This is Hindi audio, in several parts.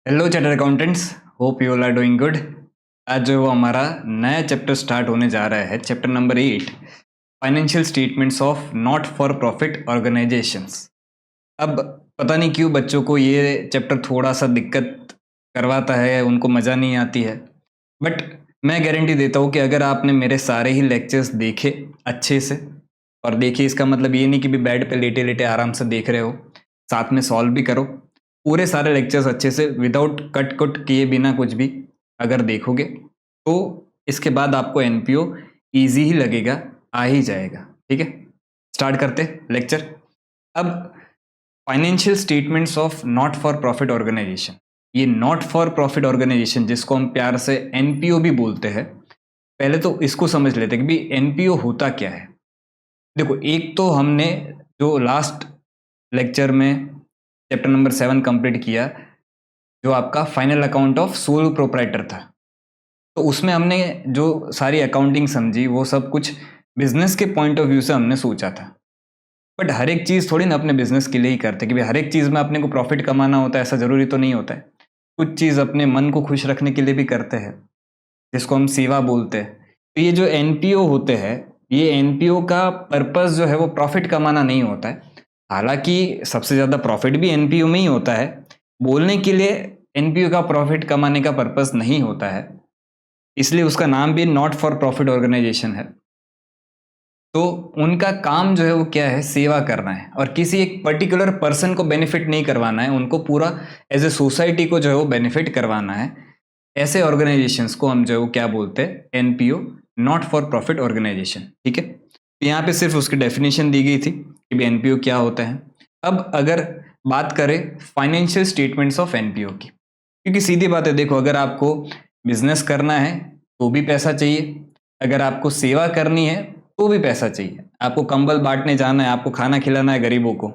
Hello chartered accountants, hope you all are doing good. आज जो वो हमारा नया चैप्टर स्टार्ट होने जा रहा है, chapter number 8, financial statements of not for profit organisations. अब पता नहीं क्यों बच्चों को ये चैप्टर थोड़ा सा दिक्कत करवाता है, उनको मज़ा नहीं आती है। बट मैं गारंटी देता हूँ कि अगर आपने मेरे सारे ही लेक्चर्स देखे अच्छे से, और देखिए इसका मतलब ये नहीं कि भी बेड पे लेटे लेटे आराम से देख रहे हो, साथ में सॉल्व भी करो। पूरे सारे लेक्चर्स अच्छे से विदाउट कट कट किए बिना कुछ भी अगर देखोगे तो इसके बाद आपको एनपीओ ईजी ही लगेगा, आ ही जाएगा। ठीक है, स्टार्ट करते लेक्चर। अब financial statements of not for profit organisation, ये नॉट फॉर प्रॉफिट ऑर्गेनाइजेशन जिसको हम प्यार से एनपीओ भी बोलते हैं, पहले तो इसको समझ लेते हैं कि भी एनपीओ होता क्या है। देखो, एक तो हमने जो लास्ट लेक्चर में चैप्टर नंबर 7 कंप्लीट किया, जो आपका final account of sole proprietor था, तो उसमें हमने जो सारी अकाउंटिंग समझी वो सब कुछ बिजनेस के पॉइंट ऑफ व्यू से हमने सोचा था। बट हर एक चीज़ थोड़ी ना अपने बिजनेस के लिए ही करते कि भाई हर एक चीज़ में अपने को प्रॉफिट कमाना होता है, ऐसा ज़रूरी तो नहीं होता है। कुछ चीज़ अपने मन को खुश रखने के लिए भी करते हैं, जिसको हम सेवा बोलते हैं। तो ये जो एनपीओ होते हैं, ये एनपीओ का पर्पस जो है वो प्रॉफिट कमाना नहीं होता है। हालांकि सबसे ज़्यादा प्रॉफिट भी एनपीओ में ही होता है, बोलने के लिए एनपीओ का प्रॉफिट कमाने का पर्पस नहीं होता है, इसलिए उसका नाम भी नॉट फॉर प्रॉफिट ऑर्गेनाइजेशन है। तो उनका काम जो है वो क्या है, सेवा करना है, और किसी एक पर्टिकुलर पर्सन को बेनिफिट नहीं करवाना है, उनको पूरा एज ए सोसाइटी को जो है वो बेनिफिट करवाना है। ऐसे ऑर्गेनाइजेशंस को हम जो है वो क्या बोलते हैं, NPO, not for profit organisation. ठीक है, तो यहाँ पे सिर्फ उसकी डेफिनेशन दी गई थी कि एनपीओ क्या होता है। अब अगर बात करें फाइनेंशियल स्टेटमेंट्स ऑफ एनपीओ की, क्योंकि सीधी बात है, देखो अगर आपको बिजनेस करना है तो भी पैसा चाहिए, अगर आपको सेवा करनी है तो भी पैसा चाहिए, आपको कंबल बांटने जाना है, आपको खाना खिलाना है गरीबों को,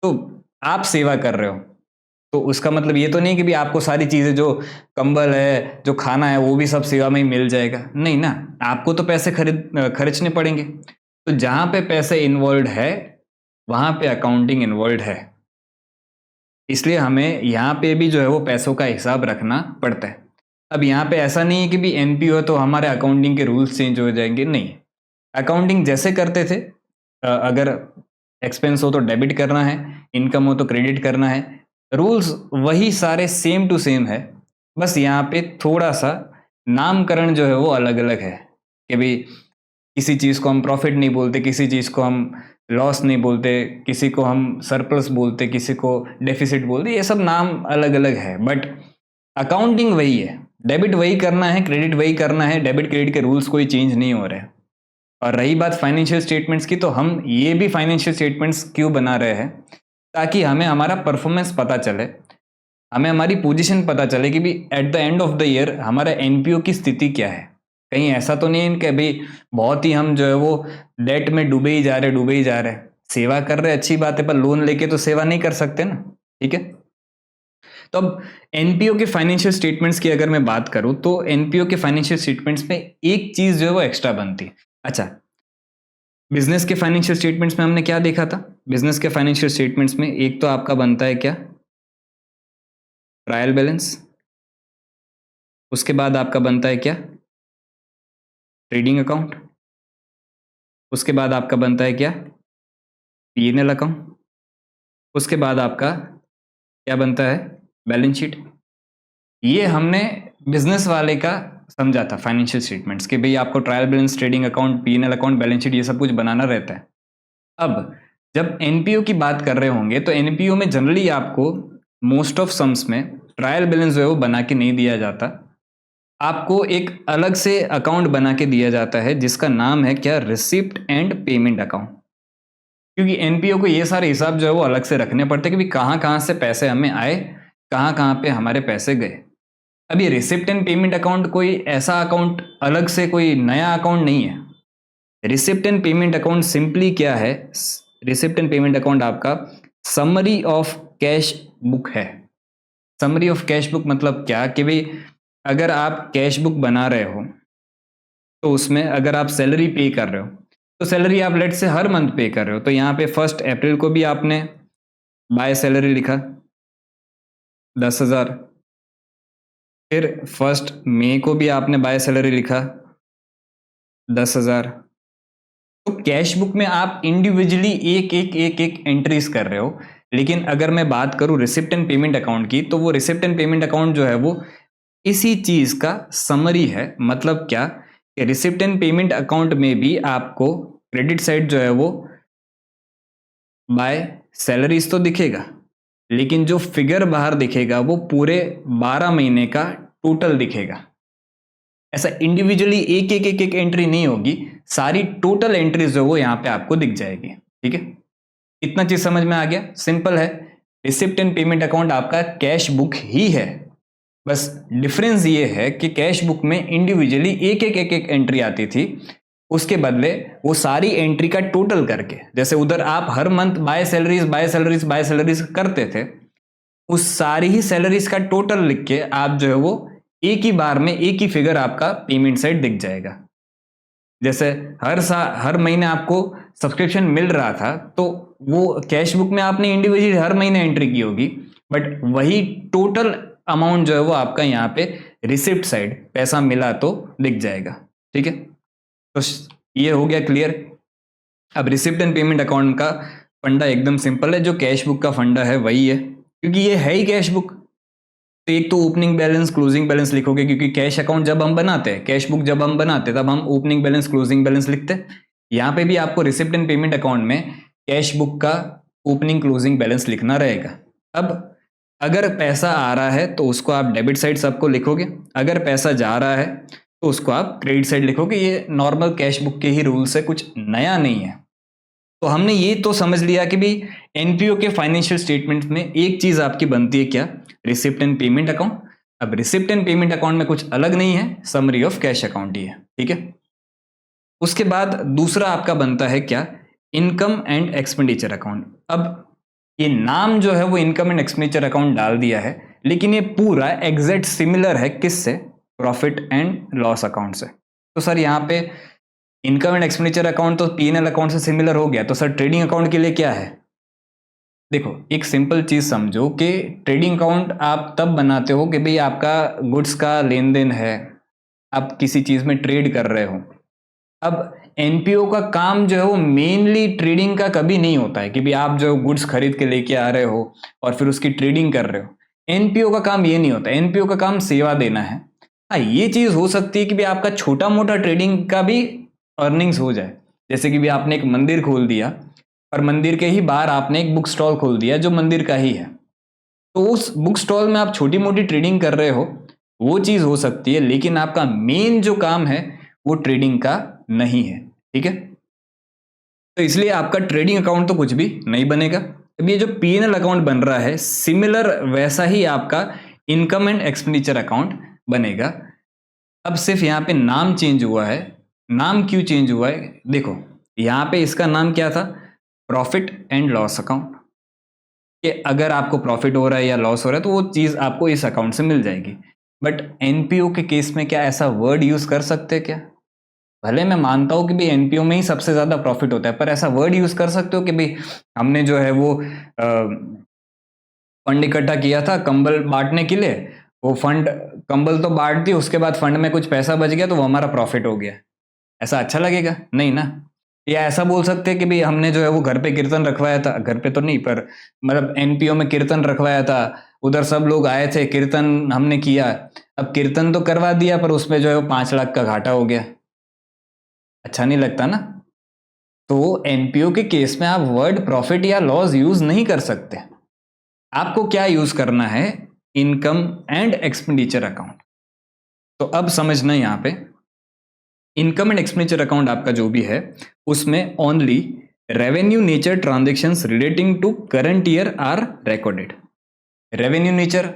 तो आप सेवा कर रहे हो। तो उसका मतलब ये तो नहीं कि भी आपको सारी चीज़ें, जो कंबल है, जो खाना है, वो भी सब सेवा में ही मिल जाएगा, नहीं ना, आपको तो पैसे खर्चने पड़ेंगे। तो जहाँ पे पैसे इन्वॉल्व है वहाँ पे अकाउंटिंग इन्वॉल्व है, इसलिए हमें यहाँ पे भी जो है वो पैसों का हिसाब रखना पड़ता है। अब यहाँ पे ऐसा नहीं है कि भी एनपीओ है तो हमारे अकाउंटिंग के रूल्स चेंज हो जाएंगे, नहीं। अकाउंटिंग जैसे करते थे, अगर एक्सपेंस हो तो डेबिट करना है, इनकम हो तो क्रेडिट करना है, रूल्स वही सारे सेम टू सेम है। बस यहाँ पे थोड़ा सा नामकरण जो है वो अलग अलग है कि भाई किसी चीज़ को हम प्रॉफिट नहीं बोलते, किसी चीज़ को हम लॉस नहीं बोलते, किसी को हम सरप्लस बोलते, किसी को डेफिसिट बोलते, ये सब नाम अलग अलग है, बट अकाउंटिंग वही है। डेबिट वही करना है, क्रेडिट वही करना है, डेबिट क्रेडिट के रूल्स कोई चेंज नहीं हो रहे हैं। और रही बात फाइनेंशियल स्टेटमेंट्स की, तो हम ये भी फाइनेंशियल स्टेटमेंट्स क्यों बना रहे हैं, ताकि हमें हमारा परफॉर्मेंस पता चले, हमें हमारी पोजीशन पता चले कि भी at the end of the year हमारा एनपीओ की स्थिति क्या है। कहीं ऐसा तो नहीं है कि अभी बहुत ही हम जो है वो डेट में डूबे ही जा रहे, सेवा कर रहे अच्छी बात है, पर लोन लेके तो सेवा नहीं कर सकते ना। ठीक है, तो अब एनपीओ के फाइनेंशियल स्टेटमेंट्स की अगर मैं बात करूं, तो एनपीओ के फाइनेंशियल स्टेटमेंट्स में एक चीज जो है वो एक्स्ट्रा बनती है। अच्छा, बिजनेस के फाइनेंशियल स्टेटमेंट्स में हमने क्या देखा था, बिजनेस के फाइनेंशियल स्टेटमेंट्स में एक तो आपका बनता है क्या, ट्रायल बैलेंस, उसके बाद आपका बनता है क्या, ट्रेडिंग अकाउंट, उसके बाद आपका बनता है क्या, पीएनएल अकाउंट, उसके बाद आपका क्या बनता है, बैलेंस शीट। ये हमने बिजनेस वाले का समझा था फाइनेंशियल स्टेटमेंट्स कि भाई आपको trial balance, trading account, PNL account, balance sheet, ये सब कुछ बनाना रहता है। अब जब एनपीओ की बात कर रहे होंगे तो एनपीओ में जनरली आपको मोस्ट ऑफ सम्स में ट्रायल बैलेंस जो है वो बना के नहीं दिया जाता, आपको एक अलग से अकाउंट बना के दिया जाता है जिसका नाम है क्या, रिसिप्ट एंड पेमेंट अकाउंट। क्योंकि एनपीओ को ये सारे हिसाब जो है वो अलग से रखने पड़ते हैं कि कहाँ कहाँ से पैसे हमें आए, कहाँ कहाँ पे हमारे पैसे गए। अब ये रिसिप्ट एंड पेमेंट अकाउंट कोई ऐसा अकाउंट अलग से कोई नया अकाउंट नहीं है। Receipt and payment account simply क्या है, रिसिप्ट एंड पेमेंट अकाउंट आपका समरी ऑफ कैश बुक है। समरी ऑफ कैश बुक मतलब क्या कि भाई अगर आप कैश बुक बना रहे हो तो उसमें अगर आप सैलरी पे कर रहे हो, तो सैलरी आप लेट से हर मंथ पे कर रहे हो, तो यहाँ पे 1 अप्रैल को भी आपने बाय सैलरी लिखा 10,000, फिर 1 मई को भी आपने बाय सैलरी लिखा 10,000। तो कैश बुक में आप इंडिविजुअली एक एंट्रीज कर रहे हो, लेकिन अगर मैं बात करूं रिसिप्ट एंड पेमेंट अकाउंट की, तो वो रिसिप्ट एंड पेमेंट अकाउंट जो है वो इसी चीज का समरी है। मतलब क्या कि रिसिप्ट एंड पेमेंट अकाउंट में भी आपको क्रेडिट साइड जो है वो बाय सैलरीज तो दिखेगा, लेकिन जो फिगर बाहर दिखेगा वो पूरे 12 महीने का टोटल दिखेगा। ऐसा इंडिविजुअली एक एंट्री नहीं होगी, सारी टोटल एंट्रीज जो वो यहाँ पे आपको दिख जाएगी। ठीक है, इतना चीज समझ में आ गया? सिंपल है, रिसिप्ट एंड पेमेंट अकाउंट आपका कैश बुक ही है, बस डिफरेंस ये है कि कैश बुक में इंडिविजुअली एक एंट्री आती थी, उसके बदले वो सारी एंट्री का टोटल करके, जैसे उधर आप हर month by salaries by salaries by salaries करते थे, उस सारी ही सैलरीज का टोटल लिख के आप जो है वो एक ही बार में एक ही फिगर आपका पेमेंट साइड दिख जाएगा। जैसे हर महीने आपको सब्सक्रिप्शन मिल रहा था, तो वो कैश बुक में आपने इंडिविजुअली हर महीने एंट्री की होगी, बट वही टोटल अमाउंट जो है वो आपका यहाँ पे रिसिप्ट साइड पैसा मिला तो दिख जाएगा। ठीक है, तो ये हो गया क्लियर। अब रिसिप्ट एंड पेमेंट अकाउंट का फंडा एकदम सिंपल है, जो कैश बुक का फंडा है वही है, क्योंकि ये है ही कैश बुक। तो एक तो ओपनिंग बैलेंस क्लोजिंग बैलेंस लिखोगे, क्योंकि कैश अकाउंट जब हम बनाते हैं, कैश बुक जब हम बनाते हैं, तब हम ओपनिंग बैलेंस क्लोजिंग बैलेंस लिखते हैं। यहाँ पे भी आपको रिसिप्ट एंड पेमेंट अकाउंट में कैश बुक का ओपनिंग क्लोजिंग बैलेंस लिखना रहेगा। अब अगर पैसा आ रहा है तो उसको आप डेबिट साइड सबको लिखोगे, अगर पैसा जा रहा है तो उसको आप क्रेडिट साइड लिखोगे। ये नॉर्मल कैश बुक के ही रूल्स है, कुछ नया नहीं है। तो हमने ये तो समझ लिया कि भाई एनपीओ के फाइनेंशियल स्टेटमेंट में एक चीज आपकी बनती है क्या, रिसिप्ट एंड पेमेंट अकाउंट। अब रिसिप्ट एंड पेमेंट अकाउंट में कुछ अलग नहीं है, समरी ऑफ कैश अकाउंट ही है। ठीक है, उसके बाद दूसरा आपका बनता है क्या, इनकम एंड एक्सपेंडिचर अकाउंट। अब ये नाम जो है वो इनकम एंड एक्सपेंडिचर अकाउंट डाल दिया है, लेकिन ये पूरा एग्जैक्ट सिमिलर है किससे, प्रॉफिट एंड लॉस अकाउंट से। तो सर यहाँ पे इनकम एंड एक्सपेंडिचर अकाउंट तो पीएनएल अकाउंट से सिमिलर हो गया, तो सर ट्रेडिंग अकाउंट के लिए क्या है? देखो एक सिंपल चीज समझो कि ट्रेडिंग अकाउंट आप तब बनाते हो कि भाई आपका गुड्स का लेन देन है, आप किसी चीज में ट्रेड कर रहे हो। अब एनपीओ का काम जो है वो मेनली ट्रेडिंग का कभी नहीं होता है कि भाई आप जो गुड्स खरीद के लेके आ रहे हो और फिर उसकी ट्रेडिंग कर रहे हो। एनपीओ का काम ये नहीं होता, एनपीओ का काम सेवा देना है। हाँ, ये चीज हो सकती है कि भाई आपका छोटा मोटा ट्रेडिंग का भी अर्निंग्स हो जाए, जैसे कि भी आपने एक मंदिर खोल दिया और मंदिर के ही बाहर आपने एक बुक स्टॉल खोल दिया जो मंदिर का ही है, तो उस बुक स्टॉल में आप छोटी मोटी ट्रेडिंग कर रहे हो, वो चीज हो सकती है, लेकिन आपका मेन जो काम है वो ट्रेडिंग का नहीं है। ठीक है, तो इसलिए आपका ट्रेडिंग अकाउंट तो कुछ भी नहीं बनेगा। अब ये जो पीएनएल अकाउंट बन रहा है सिमिलर वैसा ही आपका इनकम एंड एक्सपेंडिचर अकाउंट बनेगा। अब सिर्फ यहाँ पे नाम चेंज हुआ है। नाम क्यों चेंज हुआ है? देखो यहाँ पे इसका नाम क्या था, प्रॉफिट एंड लॉस अकाउंट, कि अगर आपको प्रॉफिट हो रहा है या लॉस हो रहा है तो वो चीज आपको इस अकाउंट से मिल जाएगी। बट एनपीओ के केस में क्या ऐसा वर्ड यूज कर सकते हैं क्या? भले मैं मानता हूँ कि भाई एनपीओ में ही सबसे ज्यादा प्रॉफिट होता है, पर ऐसा वर्ड यूज कर सकते हो कि भाई हमने जो है वो फंड इकट्ठा किया था कंबल बांटने के लिए, वो फंड कंबल तो बांट दी, उसके बाद फंड में कुछ पैसा बच गया तो वो हमारा प्रॉफिट हो गया। ऐसा अच्छा लगेगा? नहीं ना। या ऐसा बोल सकते हैं कि भाई हमने जो है वो घर पे कीर्तन रखवाया था, घर पे तो नहीं पर मतलब एनपीओ में कीर्तन रखवाया था, उधर सब लोग आए थे, कीर्तन हमने किया, अब कीर्तन तो करवा दिया पर उसमें जो है वो 5 लाख का घाटा हो गया। अच्छा नहीं लगता ना। तो एनपीओ के केस में आप वर्ड प्रॉफिट या लॉस यूज नहीं कर सकते। आपको क्या यूज करना है, इनकम एंड एक्सपेंडिचर अकाउंट। तो अब समझना यहां पे इनकम एंड एक्सपेंडिचर अकाउंट आपका जो भी है उसमें only revenue nature transactions relating to current year are recorded. Revenue nature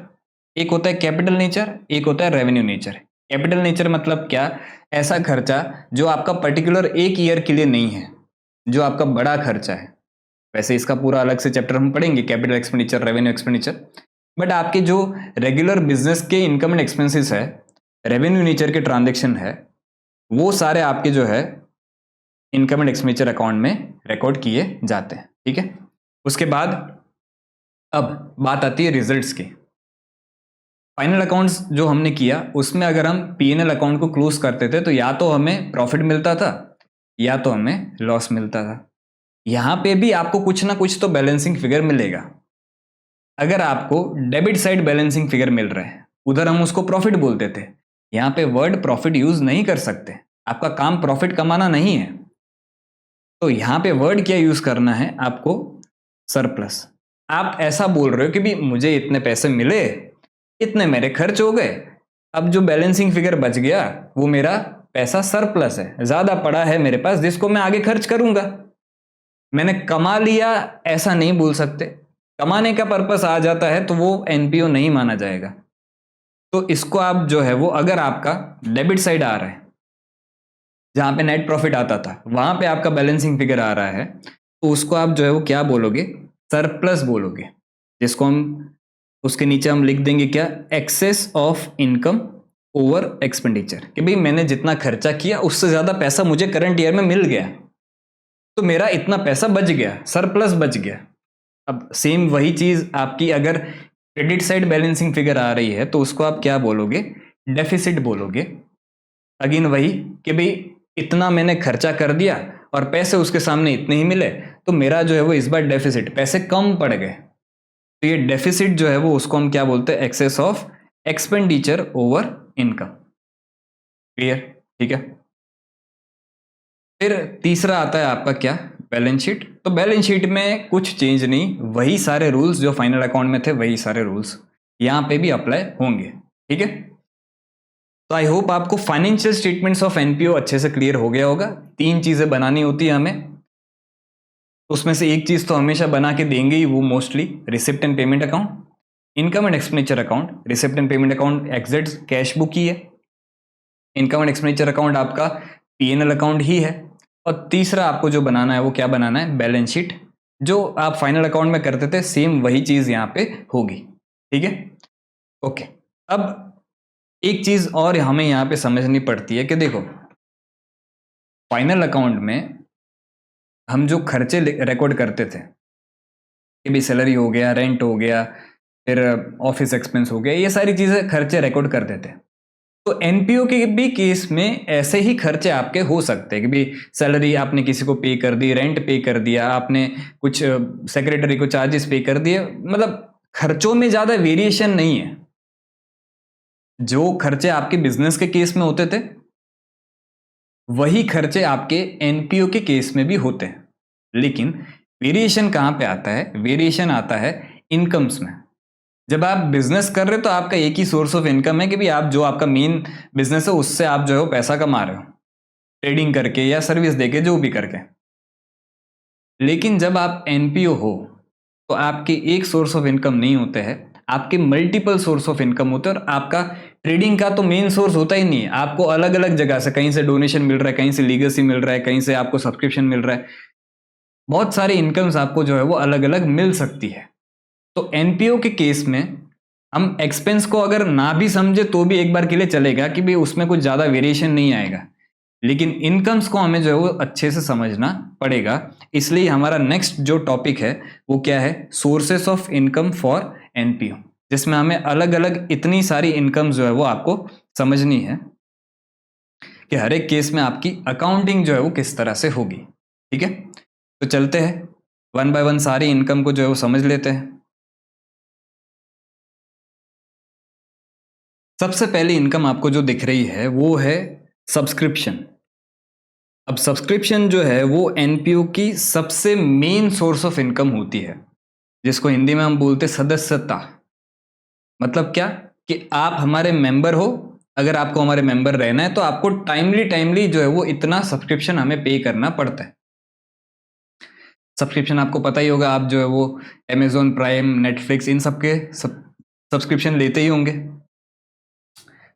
एक होता है कैपिटल नेचर, एक होता है रेवेन्यू नेचर। कैपिटल नेचर मतलब क्या, ऐसा खर्चा जो आपका पर्टिकुलर एक ईयर के लिए नहीं है, जो आपका बड़ा खर्चा है। वैसे इसका पूरा अलग से चैप्टर हम पढ़ेंगे, capital expenditure, revenue expenditure. But आपके जो रेगुलर बिजनेस के इनकम एंड एक्सपेंसेस है, रेवेन्यू नेचर के ट्रांजेक्शन है, वो सारे आपके जो है इनकम एंड एक्सपेंडिचर अकाउंट में रिकॉर्ड किए जाते हैं। ठीक है, उसके बाद अब बात आती है रिजल्ट्स की। फाइनल अकाउंट्स जो हमने किया उसमें अगर हम P&L अकाउंट को क्लोज करते थे तो या तो हमें प्रॉफिट मिलता था या तो हमें लॉस मिलता था। यहां पे भी आपको कुछ ना कुछ तो बैलेंसिंग फिगर मिलेगा। अगर आपको डेबिट साइड बैलेंसिंग फिगर मिल रहा है, उधर हम उसको प्रॉफिट बोलते थे, यहाँ पे वर्ड प्रॉफिट यूज नहीं कर सकते, आपका काम प्रॉफिट कमाना नहीं है। तो यहाँ पे वर्ड क्या यूज करना है आपको, सरप्लस। आप ऐसा बोल रहे हो कि भी मुझे इतने पैसे मिले, इतने मेरे खर्च हो गए, अब जो बैलेंसिंग फिगर बच गया वो मेरा पैसा सरप्लस है, ज्यादा पड़ा है मेरे पास जिसको मैं आगे खर्च करूंगा, मैंने कमा लिया ऐसा नहीं बोल सकते। कमाने का पर्पस आ जाता है तो वो एनपीओ नहीं माना जाएगा। तो इसको आप जो है वो, अगर आपका डेबिट साइड आ रहा है जहां पे नेट प्रॉफिट आता था, वहां पे आपका बैलेंसिंग फिगर आ रहा है, तो उसको आप जो है वो क्या बोलोगे, सरप्लस बोलोगे, जिसको हम उसके नीचे हम लिख देंगे क्या, excess of income over expenditure, कि भाई मैंने जितना खर्चा किया उससे ज्यादा पैसा मुझे करंट ईयर में मिल गया, तो मेरा इतना पैसा बच गया, सरप्लस बच गया। अब सेम वही चीज आपकी अगर क्रेडिट साइड बैलेंसिंग फिगर आ रही है तो उसको आप क्या बोलोगे, डेफिसिट बोलोगे। अगेन वही कि भाई इतना मैंने खर्चा कर दिया और पैसे उसके सामने इतने ही मिले, तो मेरा जो है वो इस बार डेफिसिट, पैसे कम पड़ गए, तो ये डेफिसिट जो है वो उसको हम क्या बोलते हैं, excess of expenditure over income. Clear, ठीक है। फिर तीसरा आता है आपका क्या, बैलेंस शीट। तो बैलेंस शीट में कुछ चेंज नहीं, वही सारे रूल्स जो फाइनल अकाउंट में थे वही सारे रूल्स यहां पे भी अप्लाई होंगे, ठीक है। तो आई होप आपको फाइनेंशियल स्टेटमेंट्स ऑफ एनपीओ अच्छे से क्लियर हो गया होगा। 3 चीजें बनानी होती है हमें, उसमें से एक चीज तो हमेशा बना के देंगे ही वो, mostly receipt and payment account, income and expenditure account. Receipt and payment account exact cash book ही है, इनकम एंड एक्सपेंडिचर अकाउंट आपका P&L अकाउंट ही है, और तीसरा आपको जो बनाना है वो क्या बनाना है, बैलेंस शीट। जो आप फाइनल अकाउंट में करते थे सेम वही चीज यहाँ पे होगी, ठीक है। ओके, अब एक चीज और हमें यहाँ पे समझनी पड़ती है कि देखो फाइनल अकाउंट में हम जो खर्चे रिकॉर्ड करते थे कि भी सैलरी हो गया, रेंट हो गया, फिर ऑफिस एक्सपेंस हो गया, ये सारी चीजें खर्चे रिकॉर्ड करते थे। तो एनपीओ के भी केस में ऐसे ही खर्चे आपके हो सकते हैं कि भाई सैलरी आपने किसी को पे कर दी, रेंट पे कर दिया, आपने कुछ सेक्रेटरी को चार्जेस पे कर दिए, मतलब खर्चों में ज्यादा वेरिएशन नहीं है। जो खर्चे आपके बिजनेस के केस में होते थे वही खर्चे आपके एनपीओ के केस में भी होते हैं, लेकिन वेरिएशन कहां पे आता है, वेरिएशन आता है इनकम्स में। जब आप बिजनेस कर रहे हो तो आपका एक ही सोर्स ऑफ इनकम है कि भाई आप जो आपका मेन बिजनेस है उससे आप जो है वो पैसा कमा रहे हो, ट्रेडिंग करके या सर्विस देके, जो भी करके। लेकिन जब आप एनपीओ हो तो आपके एक सोर्स ऑफ इनकम नहीं होते हैं, आपके मल्टीपल सोर्स ऑफ इनकम होते हैं, और आपका ट्रेडिंग का तो मेन सोर्स होता ही नहीं है, आपको अलग अलग जगह से, कहीं से डोनेशन मिल रहा है, कहीं से लीगेसी मिल रहा है, कहीं से आपको सब्सक्रिप्शन मिल रहा है, बहुत सारे इनकम्स आपको जो है वो अलग अलग मिल सकती है। तो एनपीओ के केस में हम एक्सपेंस को अगर ना भी समझे तो भी एक बार के लिए चलेगा कि भाई उसमें कुछ ज्यादा वेरिएशन नहीं आएगा, लेकिन इनकम्स को हमें जो है वो अच्छे से समझना पड़ेगा। इसलिए हमारा नेक्स्ट जो टॉपिक है वो क्या है, sources of income for NPO, जिसमें हमें अलग अलग इतनी सारी इनकम जो है वो आपको समझनी है कि हर एक केस में आपकी अकाउंटिंग जो है वो किस तरह से होगी, ठीक है। तो चलते हैं वन बाय वन सारी इनकम को जो है वो समझ लेते हैं। सबसे पहली इनकम आपको जो दिख रही है वो है सब्सक्रिप्शन। अब सब्सक्रिप्शन जो है वो एनपीओ की सबसे मेन सोर्स ऑफ इनकम होती है, जिसको हिंदी में हम बोलते सदस्यता। मतलब क्या, कि आप हमारे मेंबर हो, अगर आपको हमारे मेंबर रहना है तो आपको टाइमली जो है वो इतना सब्सक्रिप्शन हमें पे करना पड़ता है। सब्सक्रिप्शन आपको पता ही होगा, आप जो है वो अमेजोन प्राइम, नेटफ्लिक्स, इन सब के सब्सक्रिप्शन लेते ही होंगे।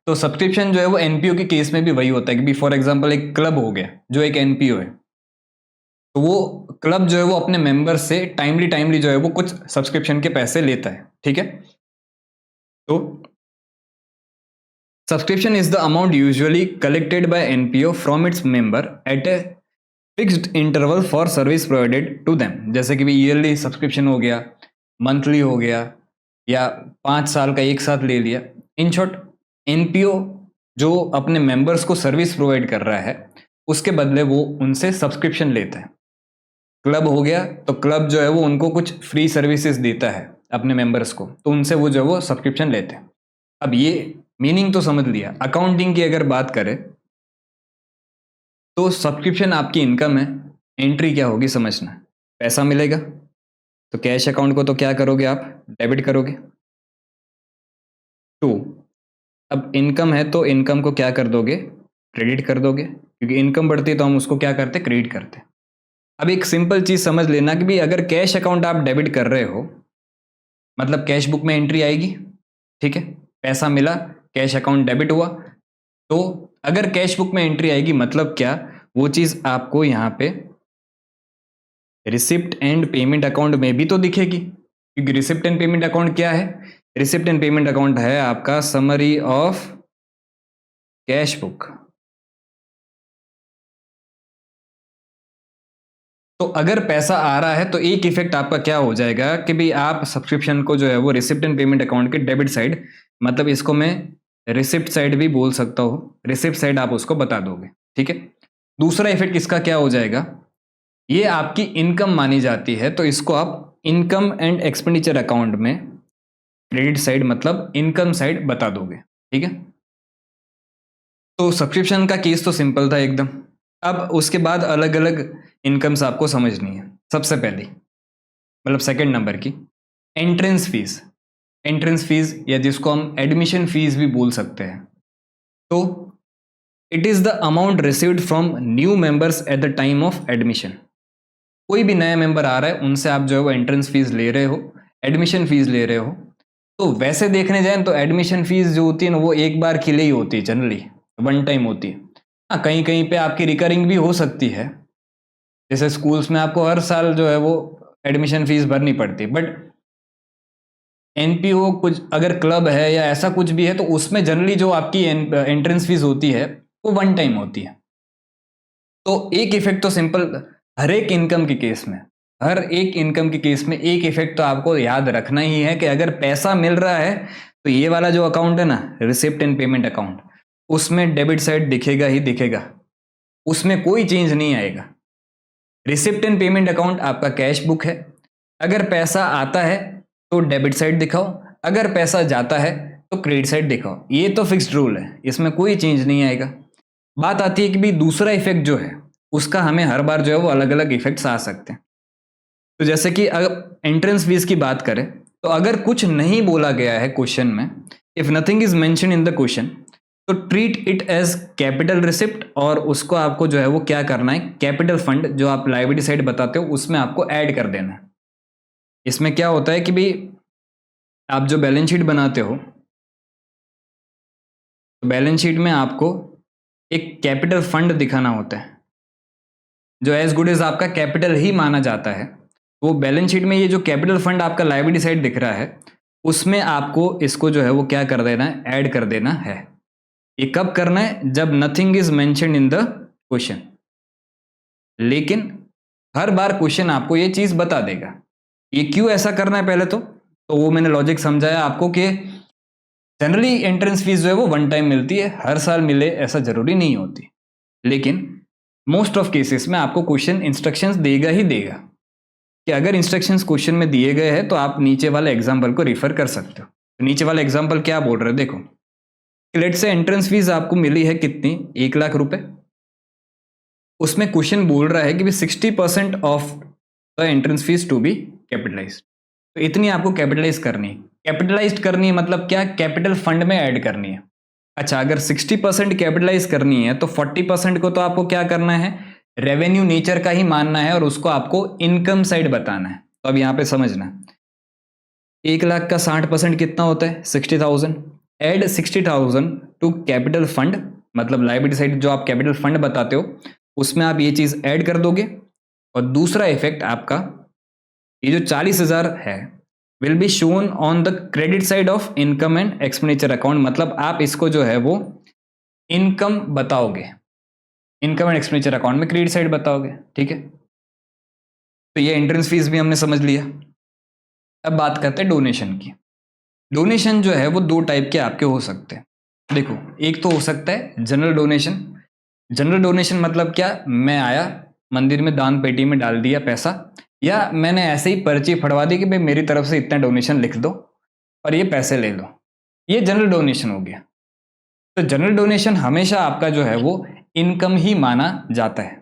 तो सब्सक्रिप्शन जो है वो एनपीओ के केस में भी वही होता है कि फॉर एग्जांपल एक क्लब हो गया जो एक एनपीओ है, तो वो क्लब जो है वो अपने मेंबर से टाइमली जो है वो कुछ सब्सक्रिप्शन के पैसे लेता है, ठीक है। तो subscription is the amount usually collected by NPO from its member at a fixed interval for service provided to them. जैसे कि ईयरली सब्सक्रिप्शन हो गया, मंथली हो गया, या 5 साल का एक साथ ले लिया, इन शॉर्ट एनपीओ जो अपने मेंबर्स को सर्विस प्रोवाइड कर रहा है उसके बदले वो उनसे सब्सक्रिप्शन लेता है। क्लब हो गया तो क्लब जो है वो उनको कुछ फ्री सर्विसेज देता है अपने मेंबर्स को, तो उनसे वो जो है वो सब्सक्रिप्शन लेते हैं। अब ये मीनिंग तो समझ लिया। अकाउंटिंग की अगर बात करें तो सब्सक्रिप्शन आपकी इनकम है, एंट्री क्या होगी समझना। पैसा मिलेगा तो कैश अकाउंट को तो क्या करोगे आप, डेबिट करोगे। टू, अब इनकम है तो इनकम को क्या कर दोगे, क्रेडिट कर दोगे, क्योंकि इनकम बढ़ती है तो हम उसको क्या करते, क्रेडिट करते। अब एक सिंपल चीज समझ लेना कि भी अगर कैश अकाउंट आप डेबिट कर रहे हो मतलब कैश बुक में एंट्री आएगी, ठीक है, पैसा मिला, कैश अकाउंट डेबिट हुआ, तो अगर कैश बुक में एंट्री आएगी मतलब क्या, वो चीज आपको यहाँ पे रिसिप्ट एंड पेमेंट अकाउंट में भी तो दिखेगी, क्योंकि रिसिप्ट एंड पेमेंट अकाउंट क्या है, रिसिप्ट एंड पेमेंट अकाउंट है आपका समरी ऑफ कैश बुक। तो अगर पैसा आ रहा है तो एक इफेक्ट आपका क्या हो जाएगा कि भाई आप सब्सक्रिप्शन को जो है वो रिसिप्ट एंड पेमेंट अकाउंट के डेबिट साइड, मतलब इसको मैं रिसिप्ट साइड भी बोल सकता हूँ, रिसिप्ट साइड आप उसको बता दोगे, ठीक है। दूसरा इफेक्ट इसका क्या हो जाएगा, ये आपकी इनकम मानी जाती है तो इसको आप इनकम एंड एक्सपेंडिचर अकाउंट में क्रेडिट साइड मतलब इनकम साइड बता दोगे, ठीक है। तो सब्सक्रिप्शन का केस तो सिंपल था एकदम। अब उसके बाद अलग अलग इनकम्स आपको समझनी है। सबसे पहली मतलब सेकंड नंबर की एंट्रेंस फीस, एंट्रेंस फीस या जिसको हम एडमिशन फीस भी बोल सकते हैं। तो it is the amount received from new members at the time of admission. कोई भी नया मेंबर आ रहा है उनसे आप जो है वो एंट्रेंस फीस ले रहे हो, एडमिशन फीस ले रहे हो। तो वैसे देखने जाए तो एडमिशन फीस जो होती है ना वो एक बार के लिए ही होती है, जनरली वन टाइम होती है। हाँ, कहीं कहीं पे आपकी रिकरिंग भी हो सकती है, जैसे स्कूल्स में आपको हर साल जो है वो एडमिशन फीस भरनी पड़ती है, बट एनपीओ कुछ अगर क्लब है या ऐसा कुछ भी है तो उसमें जनरली जो आपकी एंट्रेंस फीस होती है वो वन टाइम होती है। तो एक इफेक्ट तो सिंपल हर एक इनकम के केस में, हर एक इनकम के केस में एक इफेक्ट तो आपको याद रखना ही है कि अगर पैसा मिल रहा है तो ये वाला जो अकाउंट है ना रिसिप्ट एंड पेमेंट अकाउंट, उसमें डेबिट साइड दिखेगा ही दिखेगा, उसमें कोई चेंज नहीं आएगा। रिसिप्ट एंड पेमेंट अकाउंट आपका कैश बुक है, अगर पैसा आता है तो डेबिट साइड दिखाओ, अगर पैसा जाता है तो क्रेडिट साइड दिखाओ। ये तो फिक्स्ड रूल है, इसमें कोई चेंज नहीं आएगा। बात आती है कि भी दूसरा इफेक्ट जो है उसका हमें हर बार जो है वो अलग अलग इफेक्ट्स आ सकते हैं। तो जैसे कि अगर एंट्रेंस फीस की बात करें तो अगर कुछ नहीं बोला गया है क्वेश्चन में, if nothing is mention in the question, तो treat it as capital receipt और उसको आपको जो है वो क्या करना है, कैपिटल फंड जो आप लायबिलिटी साइड बताते हो उसमें आपको ऐड कर देना है। इसमें क्या होता है कि भाई आप जो बैलेंस शीट बनाते हो तो बैलेंस शीट में आपको एक कैपिटल फंड दिखाना होता है जो एज गुड एज आपका कैपिटल ही माना जाता है। वो बैलेंस शीट में ये जो कैपिटल फंड आपका लायबिलिटी साइड दिख रहा है उसमें आपको इसको जो है वो क्या कर देना है, ऐड कर देना है। ये कब करना है, जब nothing is mentioned in the question. लेकिन हर बार क्वेश्चन आपको ये चीज बता देगा। ये क्यों ऐसा करना है पहले तो वो मैंने लॉजिक समझाया आपको कि जनरली एंट्रेंस फीस जो है वो वन टाइम मिलती है, हर साल मिले ऐसा जरूरी नहीं होती, लेकिन मोस्ट ऑफ केसेस में आपको क्वेश्चन इंस्ट्रक्शंस देगा ही देगा कि अगर इंस्ट्रक्शंस क्वेश्चन में दिए गए हैं तो आप नीचे वाले एग्जांपल को रिफर कर सकते हो। तो नीचे वाला एग्जांपल क्या बोल रहे हो, देखो लेट से एंट्रेंस फीस आपको मिली है कितनी, 1,00,000 रुपए। उसमें क्वेश्चन बोल रहा है कि भी 60% of the entrance fees to be capitalized. तो इतनी आपको कैपिटलाइज करनी है। कैपिटलाइज करनी है मतलब क्या, कैपिटल फंड में ऐड करनी है। अच्छा, अगर 60% कैपिटलाइज करनी है तो 40% को तो आपको क्या करना है, रेवेन्यू नेचर का ही मानना है और उसको आपको इनकम साइड बताना है। तो अब यहां पे समझना, 1,00,000 का 60% कितना होता है, 60,000। एड 60,000 टू कैपिटल फंड, मतलब लायबिलिटी साइड जो आप कैपिटल फंड बताते हो उसमें आप ये चीज ऐड कर दोगे। और दूसरा इफेक्ट आपका ये जो 40,000 है will be shown on the credit side of income and expenditure account, मतलब आप इसको जो है वो इनकम बताओगे, इनकम एंड एक्सपेंडिचर अकाउंट में क्रेडिट साइड बताओगे, ठीक है। तो ये एंट्रेंस फीस भी हमने समझ लिया। अब बात करते हैं डोनेशन की। डोनेशन जो है वो दो टाइप के आपके हो सकते हैं। देखो, एक तो हो सकता है जनरल डोनेशन। जनरल डोनेशन मतलब क्या, मैं आया मंदिर में दान पेटी में डाल दिया पैसा, या मैंने ऐसे ही पर्ची फड़वा दी कि भाई मेरी तरफ से इतना डोनेशन लिख दो और ये पैसे ले लो, ये जनरल डोनेशन हो गया। तो जनरल डोनेशन हमेशा आपका जो है वो इनकम ही माना जाता है।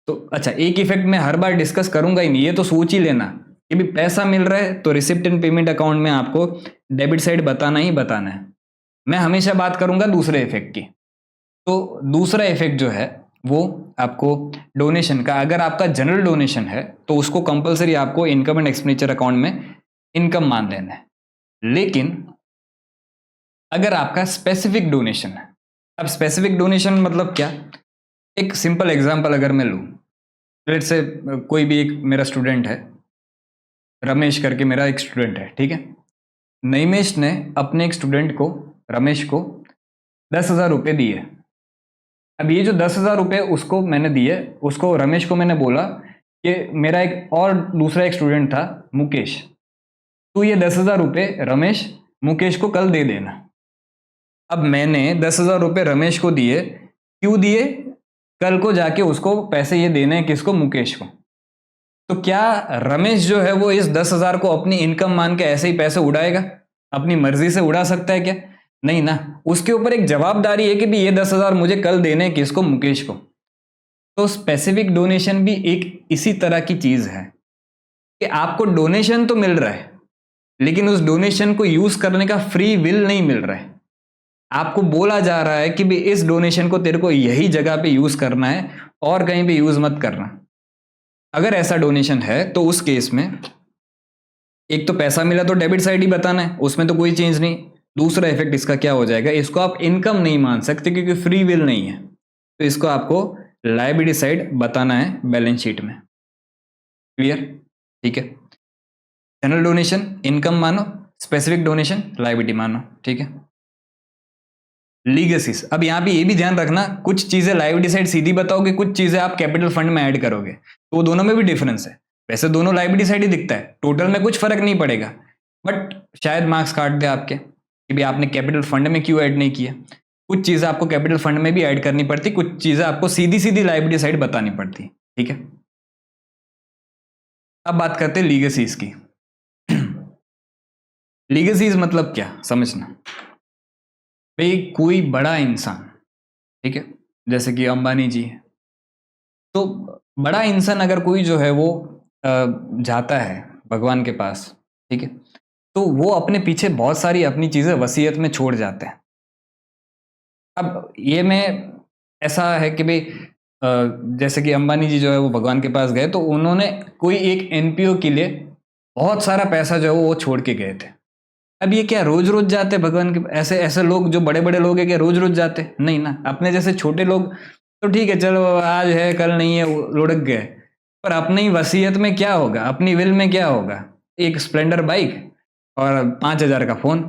तो अच्छा, एक इफेक्ट मैं हर बार डिस्कस करूंगा ही नहीं, ये तो सोच ही लेना कि भी पैसा मिल रहा है तो रिसिप्ट एंड पेमेंट अकाउंट में आपको डेबिट साइड बताना ही बताना है। मैं हमेशा बात करूंगा दूसरे इफेक्ट की। तो दूसरा इफेक्ट जो है वो आपको डोनेशन का, अगर आपका जनरल डोनेशन है तो उसको कंपलसरी आपको इनकम एंड एक्सपेंडिचर अकाउंट में इनकम मान लेना है। लेकिन अगर आपका स्पेसिफिक डोनेशन है, अब स्पेसिफिक डोनेशन मतलब क्या, एक सिंपल एग्जांपल अगर मैं लूँ, लेट्स से कोई भी एक मेरा स्टूडेंट है, रमेश करके मेरा एक स्टूडेंट है, ठीक है। नईमेश ने अपने एक स्टूडेंट को, रमेश को 10,000 रुपये दिए। अब ये जो 10,000 रुपये उसको मैंने दिए, उसको रमेश को मैंने बोला कि मेरा एक और दूसरा एक स्टूडेंट था मुकेश, तो ये 10,000 रुपये रमेश मुकेश को कल दे देना। अब मैंने 10,000 रुपये रमेश को दिए, क्यों दिए, कल को जाके उसको पैसे ये देने हैं, किसको, मुकेश को। तो क्या रमेश जो है वो इस 10,000 को अपनी इनकम मान के ऐसे ही पैसे उड़ाएगा, अपनी मर्जी से उड़ा सकता है क्या, नहीं ना। उसके ऊपर एक जवाबदारी है कि भी ये 10,000 मुझे कल देने हैं, किसको, मुकेश को। तो स्पेसिफिक डोनेशन भी एक इसी तरह की चीज है कि आपको डोनेशन तो मिल रहा है, लेकिन उस डोनेशन को यूज करने का फ्री विल नहीं मिल रहा है। आपको बोला जा रहा है कि भी इस डोनेशन को तेरे को यही जगह पे यूज करना है और कहीं पे यूज मत करना। अगर ऐसा डोनेशन है तो उस केस में एक तो पैसा मिला तो डेबिट साइड ही बताना है, उसमें तो कोई चेंज नहीं। दूसरा इफेक्ट इसका क्या हो जाएगा, इसको आप इनकम नहीं मान सकते क्योंकि फ्री विल नहीं है, तो इसको आपको लायबिलिटी साइड बताना है बैलेंस शीट में। क्लियर, ठीक है। जनरल डोनेशन इनकम मानो, स्पेसिफिक डोनेशन लायबिलिटी मानो, ठीक है। लीगेसीज, अब यहां पे ये भी ध्यान रखना, कुछ चीजें लायबिलिटी साइड सीधी बताओगे, कुछ चीजें आप कैपिटल फंड में ऐड करोगे, तो दोनों में भी डिफरेंस है। वैसे दोनों लायबिलिटी साइड ही दिखता है, टोटल में कुछ फर्क नहीं पड़ेगा, बट शायद मार्क्स काट दे आपके कि भी आपने कैपिटल फंड में क्यों ऐड नहीं किया। कुछ चीजें आपको कैपिटल फंड में भी ऐड करनी पड़ती, कुछ चीजें आपको सीधी सीधी लायबिलिटी साइड बतानी पड़ती, ठीक है। अब बात करते हैं लीगेसीज की। लीगेसीज मतलब क्या, समझना भाई, कोई बड़ा इंसान, ठीक है, जैसे कि अंबानी जी है, तो बड़ा इंसान अगर कोई जो है वो जाता है भगवान के पास, ठीक है, तो वो अपने पीछे बहुत सारी अपनी चीजें वसीयत में छोड़ जाते हैं। अब ये में ऐसा है कि भाई जैसे कि अंबानी जी जो है वो भगवान के पास गए, तो उन्होंने कोई एक एनपीओ के लिए बहुत सारा पैसा जो है वो छोड़ के गए थे। अब ये क्या रोज रोज जाते भगवान के, ऐसे ऐसे लोग जो बड़े बड़े लोग हैं क्या रोज रोज जाते, नहीं ना। अपने जैसे छोटे लोग तो ठीक है, चलो आज है कल नहीं है, लुढ़क गए, पर अपनी वसीयत में क्या होगा, अपनी विल में क्या होगा, एक स्प्लेंडर बाइक और 5,000 का फोन।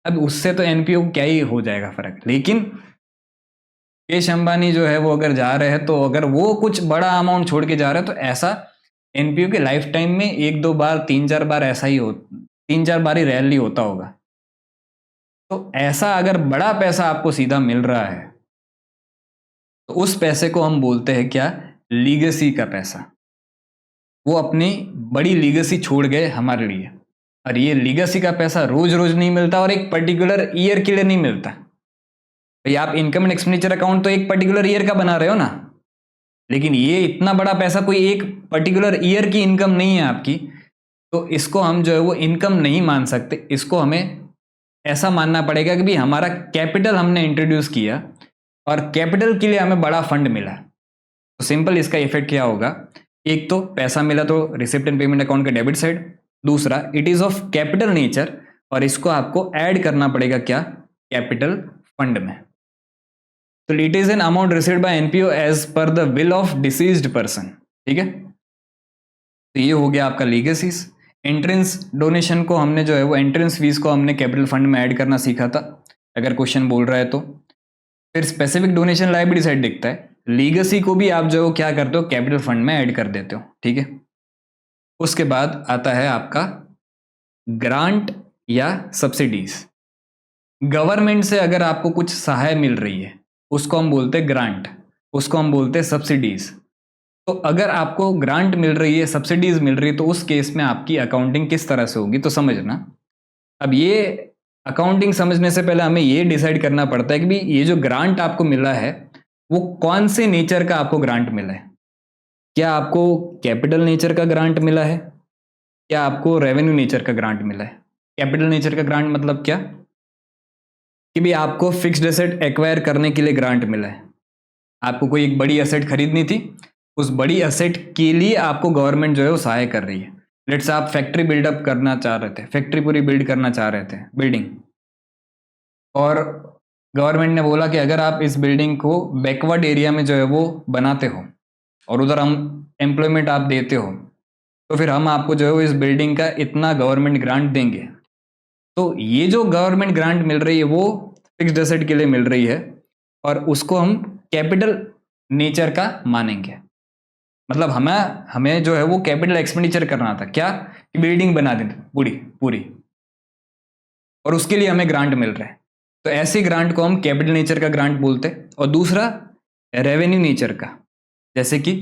अब उससे तो एनपीओ क्या ही हो जाएगा फर्क। लेकिन मुकेश अंबानी जो है वो अगर जा रहे हैं, तो अगर वो कुछ बड़ा अमाउंट छोड़ के जा रहे हैं, तो ऐसा एनपीओ के लाइफ टाइम में एक दो बार, तीन चार बार ऐसा ही हो, तीन चार बार ही रैली होता होगा। तो ऐसा अगर बड़ा पैसा आपको सीधा मिल रहा है, तो उस पैसे को हम बोलते हैं क्या, लीगेसी का पैसा। वो अपनी बड़ी लीगेसी छोड़ गए हमारे लिए, और ये लीगेसी का पैसा रोज रोज नहीं मिलता और एक पर्टिकुलर ईयर के लिए नहीं मिलता। भाई आप इनकम एंड एक्सपेंडिचर अकाउंट तो एक पर्टिकुलर ईयर का बना रहे हो ना, लेकिन ये इतना बड़ा पैसा कोई एक पर्टिकुलर ईयर की इनकम नहीं है आपकी, तो इसको हम जो है वो इनकम नहीं मान सकते। इसको हमें ऐसा मानना पड़ेगा कि भी हमारा कैपिटल हमने इंट्रोड्यूस किया और कैपिटल के लिए हमें बड़ा फंड मिला। तो सिंपल इसका इफेक्ट क्या होगा, एक तो पैसा मिला तो रिसिप्ट एंड पेमेंट अकाउंट के डेबिट साइड, दूसरा it is of capital nature और इसको आपको ऐड करना पड़ेगा क्या, कैपिटल फंड में। तो it is an amount received by NPO as per the will of deceased person, ठीक है। तो ये हो गया आपका लीगेसीज। एंट्रेंस डोनेशन को हमने जो है वो एंट्रेंस फीस को हमने कैपिटल फंड में ऐड करना सीखा था, अगर क्वेश्चन बोल रहा है तो। फिर स्पेसिफिक डोनेशन लायबिलिटी साइड दिखता है, लीगेसी को भी आप जो क्या करते हो, कैपिटल फंड में ऐड कर देते हो, ठीक है। उसके बाद आता है आपका ग्रांट या सब्सिडीज। गवर्नमेंट से अगर आपको कुछ सहाय मिल रही है उसको हम बोलते हैं ग्रांट, उसको हम बोलते हैं सब्सिडीज। तो अगर आपको ग्रांट मिल रही है, सब्सिडीज मिल रही है, तो उस केस में आपकी अकाउंटिंग किस तरह से होगी तो समझना। अब ये अकाउंटिंग समझने से पहले हमें ये डिसाइड करना पड़ता है कि भाई ये जो ग्रांट आपको मिला है वो कौन से नेचर का आपको ग्रांट मिला है। क्या आपको कैपिटल नेचर का ग्रांट मिला है, क्या आपको रेवेन्यू नेचर का ग्रांट मिला है। कैपिटल नेचर का ग्रांट मतलब क्या कि भाई आपको फिक्स्ड एसेट एक्वायर करने के लिए ग्रांट मिला है, आपको कोई एक बड़ी एसेट खरीदनी थी, उस बड़ी एसेट के लिए आपको गवर्नमेंट जो है वो सहाय कर रही है। लेट्स आप फैक्ट्री बिल्डअप करना चाह रहे थे, फैक्ट्री पूरी बिल्ड करना चाह रहे थे, बिल्डिंग, और गवर्नमेंट ने बोला कि अगर आप इस बिल्डिंग को बैकवर्ड एरिया में जो है वो बनाते हो और उधर हम एम्प्लॉयमेंट आप देते हो तो फिर हम आपको जो है वो इस बिल्डिंग का इतना गवर्नमेंट ग्रांट देंगे। तो ये जो गवर्नमेंट ग्रांट मिल रही है वो फिक्स्ड एसेट के लिए मिल रही है और उसको हम कैपिटल नेचर का मानेंगे। मतलब हमें जो है वो कैपिटल एक्सपेंडिचर करना था, क्या कि बिल्डिंग बना दी पूरी पूरी, और उसके लिए हमें ग्रांट मिल रहा है। तो ऐसे ग्रांट को हम कैपिटल नेचर का ग्रांट बोलते हैं। और दूसरा रेवेन्यू नेचर का, जैसे कि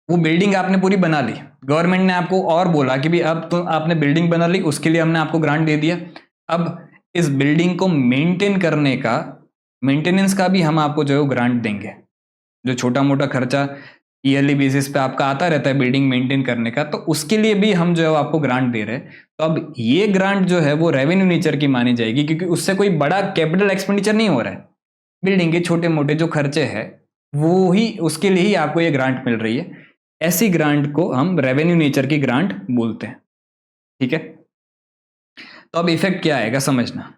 वो बिल्डिंग आपने पूरी बना ली, गवर्नमेंट ने आपको और बोला कि भाई अब तो आपने बिल्डिंग बना ली, उसके लिए हमने आपको ग्रांट दे दिया, अब इस बिल्डिंग को मेंटेन करने का, मेंटेनेंस का भी हम आपको जो है वो ग्रांट देंगे। जो छोटा मोटा खर्चा ईयरली बेसिस पे आपका आता रहता है बिल्डिंग मेंटेन करने का, तो उसके लिए भी हम जो है आपको ग्रांट दे रहे हैं। तो अब ये ग्रांट जो है वो रेवेन्यू नेचर की मानी जाएगी क्योंकि उससे कोई बड़ा कैपिटल एक्सपेंडिचर नहीं हो रहा है, बिल्डिंग के छोटे मोटे जो खर्चे हैं वो ही, उसके लिए ही आपको ये ग्रांट मिल रही है। ऐसी ग्रांट को हम रेवेन्यू नेचर की ग्रांट बोलते हैं। ठीक है, तो अब इफेक्ट क्या आएगा समझना।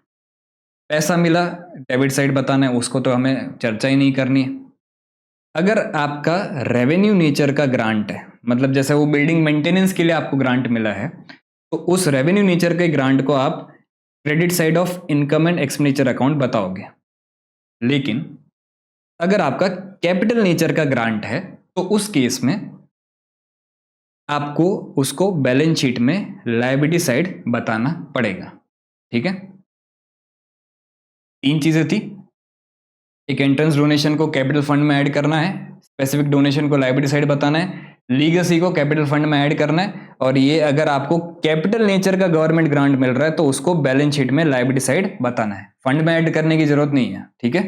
पैसा मिला, डेबिट साइड बताना है, उसको तो हमें चर्चा ही नहीं करनी है। अगर आपका रेवेन्यू नेचर का ग्रांट है, मतलब जैसे वो बिल्डिंग मेंटेनेंस के लिए आपको ग्रांट मिला है, तो उस रेवेन्यू नेचर के ग्रांट को आप credit side of income and expenditure account बताओगे। लेकिन अगर आपका कैपिटल नेचर का ग्रांट है तो उस केस में आपको उसको बैलेंस शीट में लायबिलिटी साइड बताना पड़ेगा। ठीक है, 3 चीजें थी। एक एंट्रेंस डोनेशन को कैपिटल फंड में ऐड करना है, स्पेसिफिक डोनेशन को लायबिलिटी साइड बताना है, लीगेसी को कैपिटल फंड में ऐड करना है, और ये अगर आपको कैपिटल नेचर का गवर्नमेंट ग्रांट मिल रहा है तो उसको बैलेंस शीट में लायबिलिटी साइड बताना है, फंड में ऐड करने की जरूरत नहीं है। ठीक है,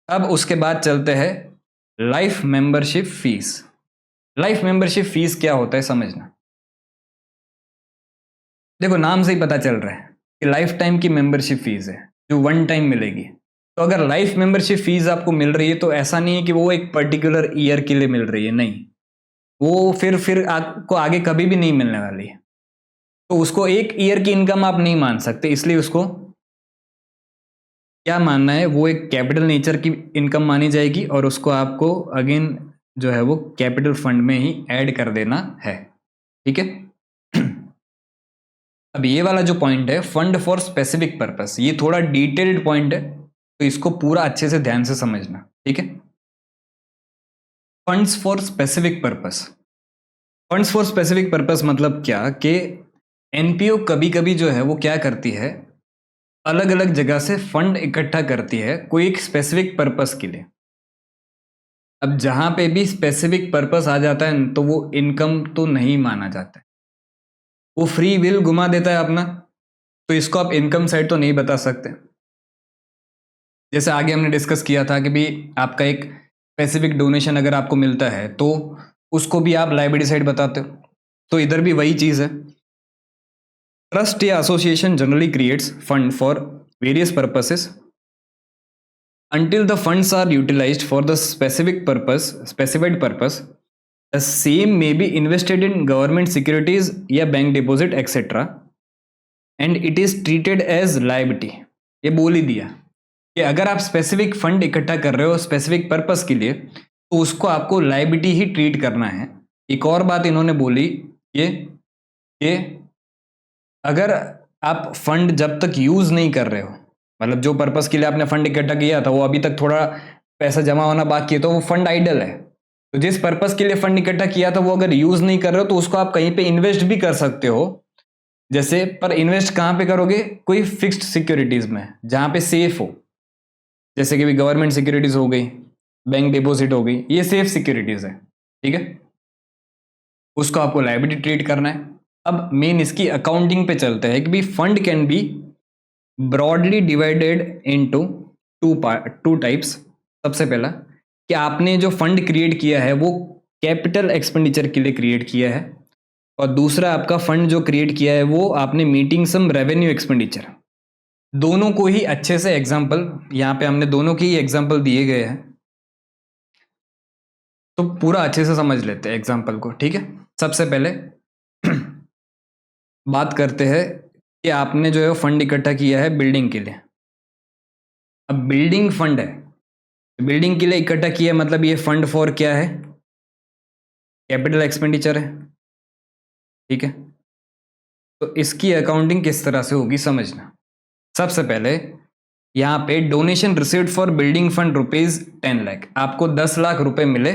अब उसके बाद चलते हैं life membership fees. Life membership fees क्या होता है समझना। देखो नाम से ही पता चल रहा है कि लाइफ टाइम की मेंबरशिप फीस है जो वन टाइम मिलेगी। तो अगर लाइफ मेंबरशिप फीस आपको मिल रही है तो ऐसा नहीं है कि वो एक पर्टिकुलर ईयर के लिए मिल रही है, नहीं, वो फिर आपको आगे कभी भी नहीं मिलने वाली है। तो उसको एक ईयर की इनकम आप नहीं मान सकते, इसलिए उसको क्या मानना है, वो एक कैपिटल नेचर की इनकम मानी जाएगी और उसको आपको अगेन जो है वो कैपिटल फंड में ही ऐड कर देना है। ठीक है, अब ये वाला जो पॉइंट है फंड फॉर स्पेसिफिक पर्पस, ये थोड़ा डिटेल्ड पॉइंट है तो इसको पूरा अच्छे से ध्यान से समझना। ठीक है, funds for specific purpose, funds for specific purpose मतलब क्या कि एनपीओ कभी कभी जो है वो क्या करती है, अलग अलग जगह से फंड इकट्ठा करती है कोई एक स्पेसिफिक पर्पस के लिए। अब जहां पे भी स्पेसिफिक पर्पस आ जाता है तो वो इनकम तो नहीं माना जाता है, वो फ्री विल घुमा देता है अपना, तो इसको आप इनकम साइड तो नहीं बता सकते। जैसे आगे हमने डिस्कस किया था कि भी आपका एक स्पेसिफिक डोनेशन अगर आपको मिलता है तो उसको भी आप लायबिलिटी साइड बताते हो, तो इधर भी वही चीज़ है। ट्रस्ट या association generally creates fund for various purposes until the funds are utilized for the specified purpose. The same may be invested in government securities या bank deposit etcetera and it is treated as liability. ये बोल ही दिया कि अगर आप स्पेसिफिक फंड इकट्ठा कर रहे हो स्पेसिफिक पर्पस के लिए तो उसको आपको लायबिलिटी ही ट्रीट करना है। एक और बात इन्होंने बोली ये अगर आप फंड जब तक यूज नहीं कर रहे हो, मतलब जो पर्पस के लिए आपने फंड इकट्ठा किया था वो अभी तक थोड़ा पैसा जमा होना बाकी है तो वो फंड आइडल है। तो जिस पर्पस के लिए फंड इकट्ठा किया था वो अगर यूज नहीं कर रहे हो तो उसको आप कहीं पे इन्वेस्ट भी कर सकते हो जैसे पर इन्वेस्ट कहाँ पे करोगे, कोई फिक्स्ड सिक्योरिटीज में जहाँ पे सेफ हो, जैसे कि भी गवर्नमेंट सिक्योरिटीज हो गई, बैंक डिपॉजिट हो गई, ये सेफ सिक्योरिटीज है, ठीक है, उसको आपको लायबिलिटी ट्रीट करना है। अब मेन इसकी अकाउंटिंग पे चलते हैं कि भी fund can be broadly divided into two types. सबसे पहला कि आपने जो फंड क्रिएट किया है वो कैपिटल एक्सपेंडिचर के लिए क्रिएट किया है, और दूसरा आपका फंड जो क्रिएट किया है वो आपने मीटिंग सम रेवेन्यू एक्सपेंडिचर। दोनों को ही अच्छे से एग्जांपल यहाँ पे हमने दोनों के ही एग्जांपल दिए गए हैं, तो पूरा अच्छे से समझ लेते हैं एग्जांपल को, ठीक है। सबसे पहले बात करते हैं कि आपने जो है फंड इकट्ठा किया है बिल्डिंग के लिए। अब बिल्डिंग फंड है, बिल्डिंग के लिए इकट्ठा किया, मतलब ये फंड फॉर क्या है, कैपिटल एक्सपेंडिचर है, ठीक है। तो इसकी अकाउंटिंग किस तरह से होगी समझना। सबसे पहले यहाँ पे donation received for building fund ₹10 lakh, आपको 10 लाख रुपए मिले,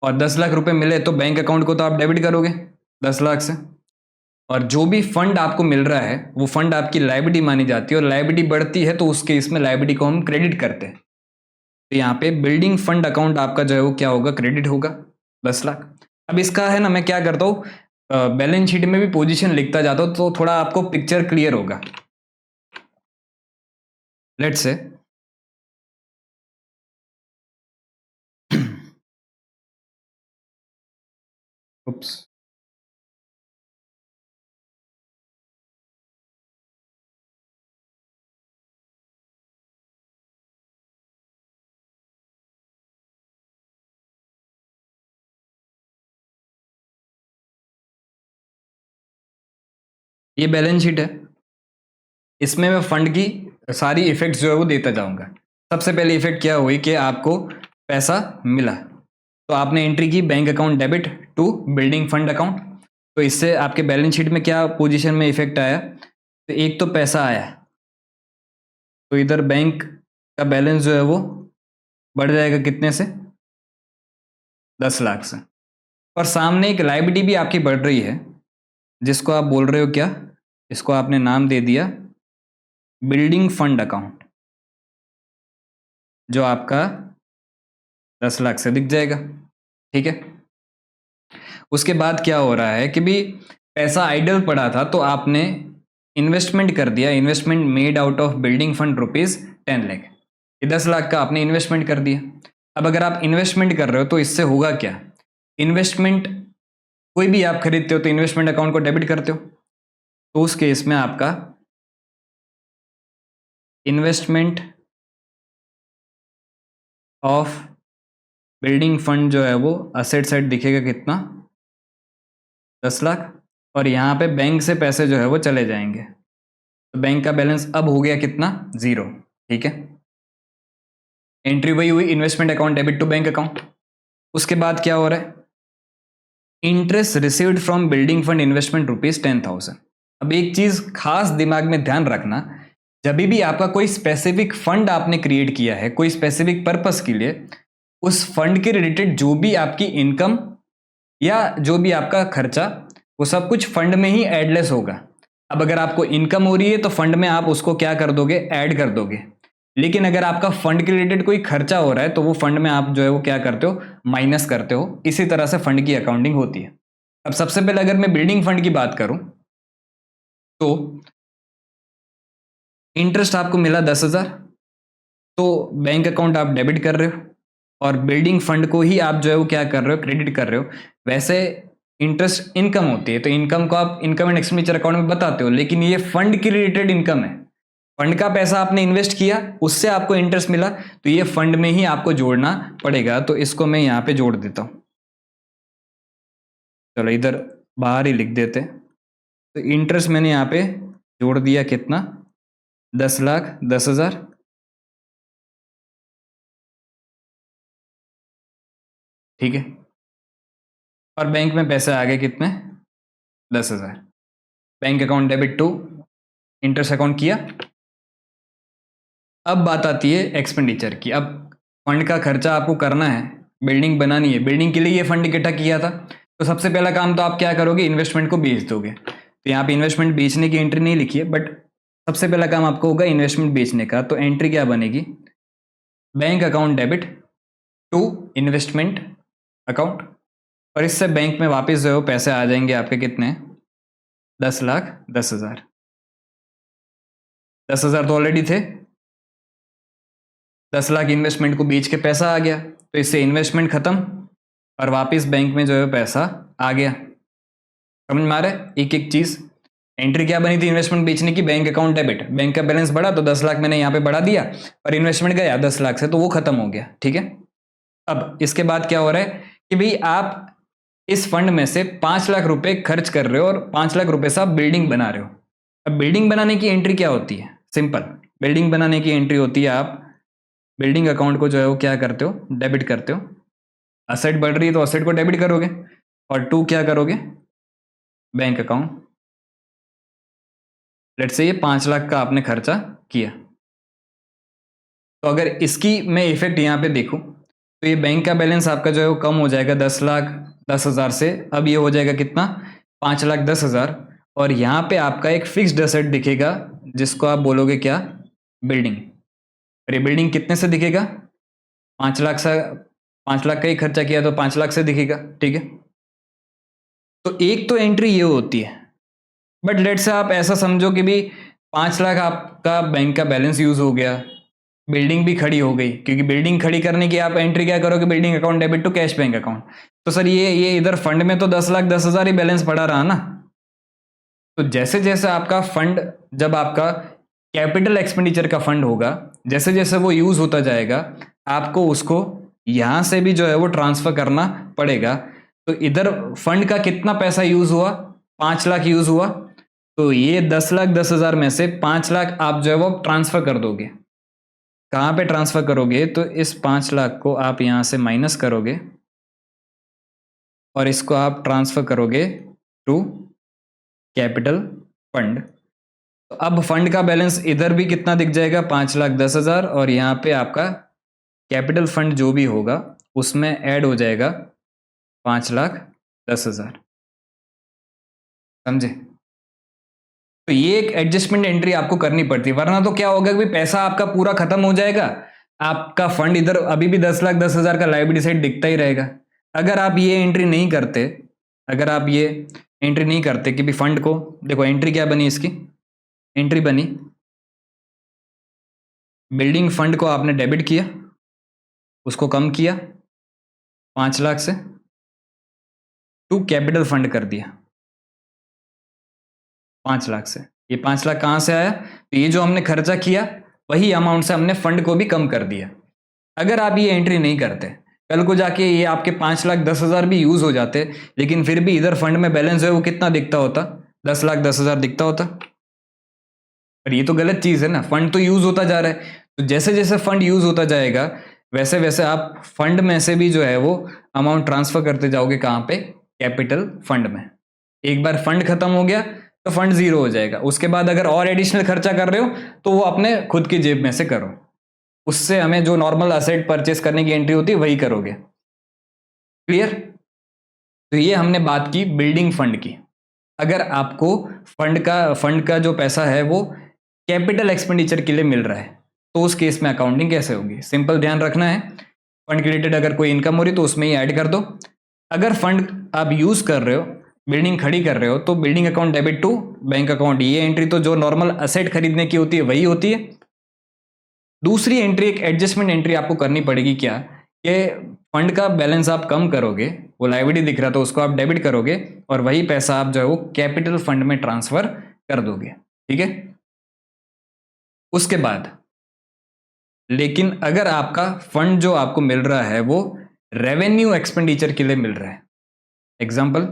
और 10 लाख रुपए मिले तो बैंक अकाउंट को तो आप डेबिट करोगे 10 लाख से, और जो भी फंड आपको मिल रहा है वो फंड आपकी लायबिलिटी मानी जाती है, और लायबिलिटी बढ़ती है तो उस केस में लायबिलिटी को हम क्रेडिट करते हैं। तो यहाँ पे बिल्डिंग फंड अकाउंट आपका जो है वो क्या होगा, क्रेडिट होगा 10 लाख। अब इसका है ना, मैं क्या करता हूँ, बैलेंस शीट में भी पोजीशन लिखता जाता हूँ तो थोड़ा आपको पिक्चर क्लियर होगा। लेट्स से उप्स, ये बैलेंस शीट है, इसमें मैं फंड की सारी इफेक्ट्स जो है वो देता जाऊंगा। सबसे पहले इफेक्ट क्या हुई कि आपको पैसा मिला, तो आपने एंट्री की bank account debit to building fund account, तो इससे आपके बैलेंस शीट में क्या पोजीशन में इफेक्ट आया, तो एक तो पैसा आया, तो इधर बैंक का बैलेंस जो है वो बढ़ जाएगा कितने से, 10 लाख से, और सामने एक लायबिलिटी भी आपकी बढ़ रही है जिसको आप बोल रहे हो क्या, इसको आपने नाम दे दिया बिल्डिंग फंड अकाउंट, जो आपका 10 लाख से दिख जाएगा, ठीक है। उसके बाद क्या हो रहा है कि भी पैसा आइडल पड़ा था तो आपने इन्वेस्टमेंट कर दिया, investment made out of building fund ₹10 lakh, ये 10 लाख का आपने इन्वेस्टमेंट कर दिया। अब अगर आप इन्वेस्टमेंट कर रहे हो तो इससे होगा क्या, इन्वेस्टमेंट कोई भी आप खरीदते हो तो इन्वेस्टमेंट अकाउंट को डेबिट करते हो, तो उस केस में आपका इन्वेस्टमेंट ऑफ बिल्डिंग फंड जो है वो असेट साइड दिखेगा कितना, 10 लाख, और यहाँ पे बैंक से पैसे जो है वो चले जाएंगे, तो बैंक का बैलेंस अब हो गया कितना, 0, ठीक है। एंट्री वही हुई, investment account debit to bank account. उसके बाद क्या हो रहा है, interest received from building fund investment ₹10,000। अब एक चीज खास दिमाग में ध्यान रखना, जब भी आपका कोई स्पेसिफिक फंड आपने क्रिएट किया है कोई स्पेसिफिक पर्पस के लिए, उस फंड के रिलेटेड जो भी आपकी इनकम या जो भी आपका खर्चा, वो सब कुछ फंड में ही एडलेस होगा। अब अगर आपको इनकम हो रही है तो फंड में आप उसको क्या कर दोगे, ऐड कर दोगे, लेकिन अगर आपका फंड के रिलेटेड कोई खर्चा हो रहा है तो वो फंड में आप जो है वो क्या करते हो, माइनस करते हो। इसी तरह से फंड की अकाउंटिंग होती है। अब सबसे पहले अगर मैं बिल्डिंग फंड की बात करूं तो इंटरेस्ट आपको मिला 10,000, तो बैंक अकाउंट आप डेबिट कर रहे हो, और बिल्डिंग फंड को ही आप जो है वो क्या कर रहे हो, क्रेडिट कर रहे हो। वैसे इंटरेस्ट इनकम होती है तो इनकम को आप इनकम एंड एक्सपेंडिचर अकाउंट में बताते हो, लेकिन ये फंड की रिलेटेड इनकम है, फंड का पैसा आपने इन्वेस्ट किया, उससे आपको इंटरेस्ट मिला, तो ये फंड में ही आपको जोड़ना पड़ेगा। तो इसको मैं यहाँ पे जोड़ देता हूँ, चलो इधर बाहर ही लिख देते। तो इंटरेस्ट मैंने यहाँ पे जोड़ दिया कितना, 10 लाख 10,000, ठीक है, और बैंक में पैसे आ गए कितने, 10,000। Bank account debit to interest account किया। अब बात आती है एक्सपेंडिचर की। अब फंड का खर्चा आपको करना है, बिल्डिंग बनानी है, बिल्डिंग के लिए ये फंड इकट्ठा किया था, तो सबसे पहला काम तो आप क्या करोगे, इन्वेस्टमेंट को बेच दोगे। तो यहाँ पे इन्वेस्टमेंट बेचने की एंट्री नहीं लिखी है, बट सबसे पहला काम आपको होगा इन्वेस्टमेंट बेचने का। तो एंट्री क्या बनेगी, bank account debit to investment account, और इससे बैंक में वापस जो है वो पैसे आ जाएंगे आपके कितने, 10,10,000। 10,000 तो ऑलरेडी थे, 10 लाख इन्वेस्टमेंट को बेच के पैसा आ गया, तो इससे इन्वेस्टमेंट खत्म और वापस बैंक में जो है पैसा आ गया। समझ में आ रहा है एक एक चीज। एंट्री क्या बनी थी इन्वेस्टमेंट बेचने की, बैंक अकाउंट डेबिट, बैंक का बैलेंस बढ़ा तो 10 लाख मैंने यहाँ पे बढ़ा दिया और इन्वेस्टमेंट गया 10 लाख से, तो वो खत्म हो गया। ठीक है, अब इसके बाद क्या हो रहा है कि भाई आप इस फंड में से 5 लाख रुपए खर्च कर रहे हो और 5 लाख रुपए से आप बिल्डिंग बना रहे हो। अब बिल्डिंग बनाने की एंट्री क्या होती है, सिंपल, बिल्डिंग बनाने की एंट्री होती है आप बिल्डिंग अकाउंट को जो है वो क्या करते हो, डेबिट करते हो। असेट बढ़ रही है तो असेट को डेबिट करोगे, और टू क्या करोगे, बैंक अकाउंट। लेट्स से ये 5 लाख का आपने खर्चा किया, तो अगर इसकी मैं इफेक्ट यहाँ पे देखूं तो ये बैंक का बैलेंस आपका जो है वो कम हो जाएगा 10,10,000 से। अब ये हो जाएगा कितना, 5,10,000, और यहाँ पे आपका एक फिक्स्ड एसेट दिखेगा जिसको आप बोलोगे क्या, बिल्डिंग। और ये बिल्डिंग कितने से दिखेगा, 5 लाख से, 5 लाख का ही खर्चा किया तो 5 लाख से दिखेगा। ठीक है, तो एक तो एंट्री ये होती है, बट लेट से आप ऐसा समझो कि भी 5 लाख आपका बैंक का बैलेंस यूज हो गया, बिल्डिंग भी खड़ी हो गई, क्योंकि बिल्डिंग खड़ी करने की आप एंट्री क्या करोगे, building account debit to cash bank account. तो सर ये इधर फंड में तो 10,10,000 ही बैलेंस पड़ा रहा ना। तो जैसे जैसे आपका फंड, जब आपका कैपिटल एक्सपेंडिचर का फंड होगा, जैसे जैसे वो यूज होता जाएगा आपको उसको यहां से भी जो है वो ट्रांसफर करना पड़ेगा। तो इधर फंड का कितना पैसा यूज हुआ, 5 लाख यूज हुआ, तो ये 10,10,000 में से 5 लाख आप जो है वो ट्रांसफर कर दोगे। कहाँ पे ट्रांसफर करोगे, तो इस 5 लाख को आप यहां से माइनस करोगे और इसको आप ट्रांसफर करोगे टू कैपिटल फंड। तो अब फंड का बैलेंस इधर भी कितना दिख जाएगा, 5,10,000, और यहाँ पे आपका कैपिटल फंड जो भी होगा उसमें ऐड हो जाएगा 5,10,000। समझे, तो ये एक एडजस्टमेंट एंट्री आपको करनी पड़ती है, वरना तो क्या होगा कि पैसा आपका पूरा खत्म हो जाएगा, आपका फंड इधर अभी भी 10,10,000 का लायबिलिटी साइड दिखता ही रहेगा। अगर आप ये एंट्री नहीं करते, अगर आप ये एंट्री नहीं करते कि भी फंड को, देखो एंट्री क्या बनी इसकी, एंट्री बनी बिल्डिंग फंड को आपने डेबिट किया, उसको कम किया 5 लाख से, टू कैपिटल फंड कर दिया 5 लाख से। ये 5 लाख कहाँ से आया, तो ये जो हमने खर्चा किया वही अमाउंट से हमने फंड को भी कम कर दिया। अगर आप ये एंट्री नहीं करते, कल को जाके ये आपके 5,10,000 भी यूज हो जाते, लेकिन फिर भी इधर फंड में बैलेंस है वो कितना दिखता होता, 10,10,000 दिखता होता। पर ये तो गलत चीज है ना, फंड तो यूज होता जा रहा है। तो जैसे जैसे फंड यूज होता जाएगा वैसे वैसे आप फंड में से भी जो है वो अमाउंट ट्रांसफर करते जाओगे, कहाँ पे, कैपिटल फंड में। एक बार फंड खत्म हो गया तो फंड जीरो हो जाएगा, उसके बाद अगर और एडिशनल खर्चा कर रहे हो तो वो अपने खुद की जेब में से करो, उससे हमें जो नॉर्मल असेट परचेस करने की एंट्री होती है वही करोगे। क्लियर, तो ये हमने बात की बिल्डिंग फंड की। अगर आपको फंड का जो पैसा है वो कैपिटल एक्सपेंडिचर के लिए मिल रहा है तो उस केस में अकाउंटिंग कैसे होगी, सिंपल ध्यान रखना है, फंड रिलेटेड अगर कोई इनकम हो रही तो उसमें ही ऐड कर दो। अगर फंड आप यूज कर रहे हो, बिल्डिंग खड़ी कर रहे हो, तो building account debit to bank account, ये एंट्री तो जो नॉर्मल असेट खरीदने की होती है वही होती है। दूसरी एंट्री एक एडजस्टमेंट एंट्री आपको करनी पड़ेगी, क्या कि फंड का बैलेंस आप कम करोगे, वो लायबिलिटी दिख रहा तो उसको आप डेबिट करोगे और वही पैसा आप जो है वो कैपिटल फंड में ट्रांसफर कर दोगे। ठीक है, उसके बाद लेकिन अगर आपका फंड जो आपको मिल रहा है वो रेवेन्यू एक्सपेंडिचर के लिए मिल रहा है, एग्जांपल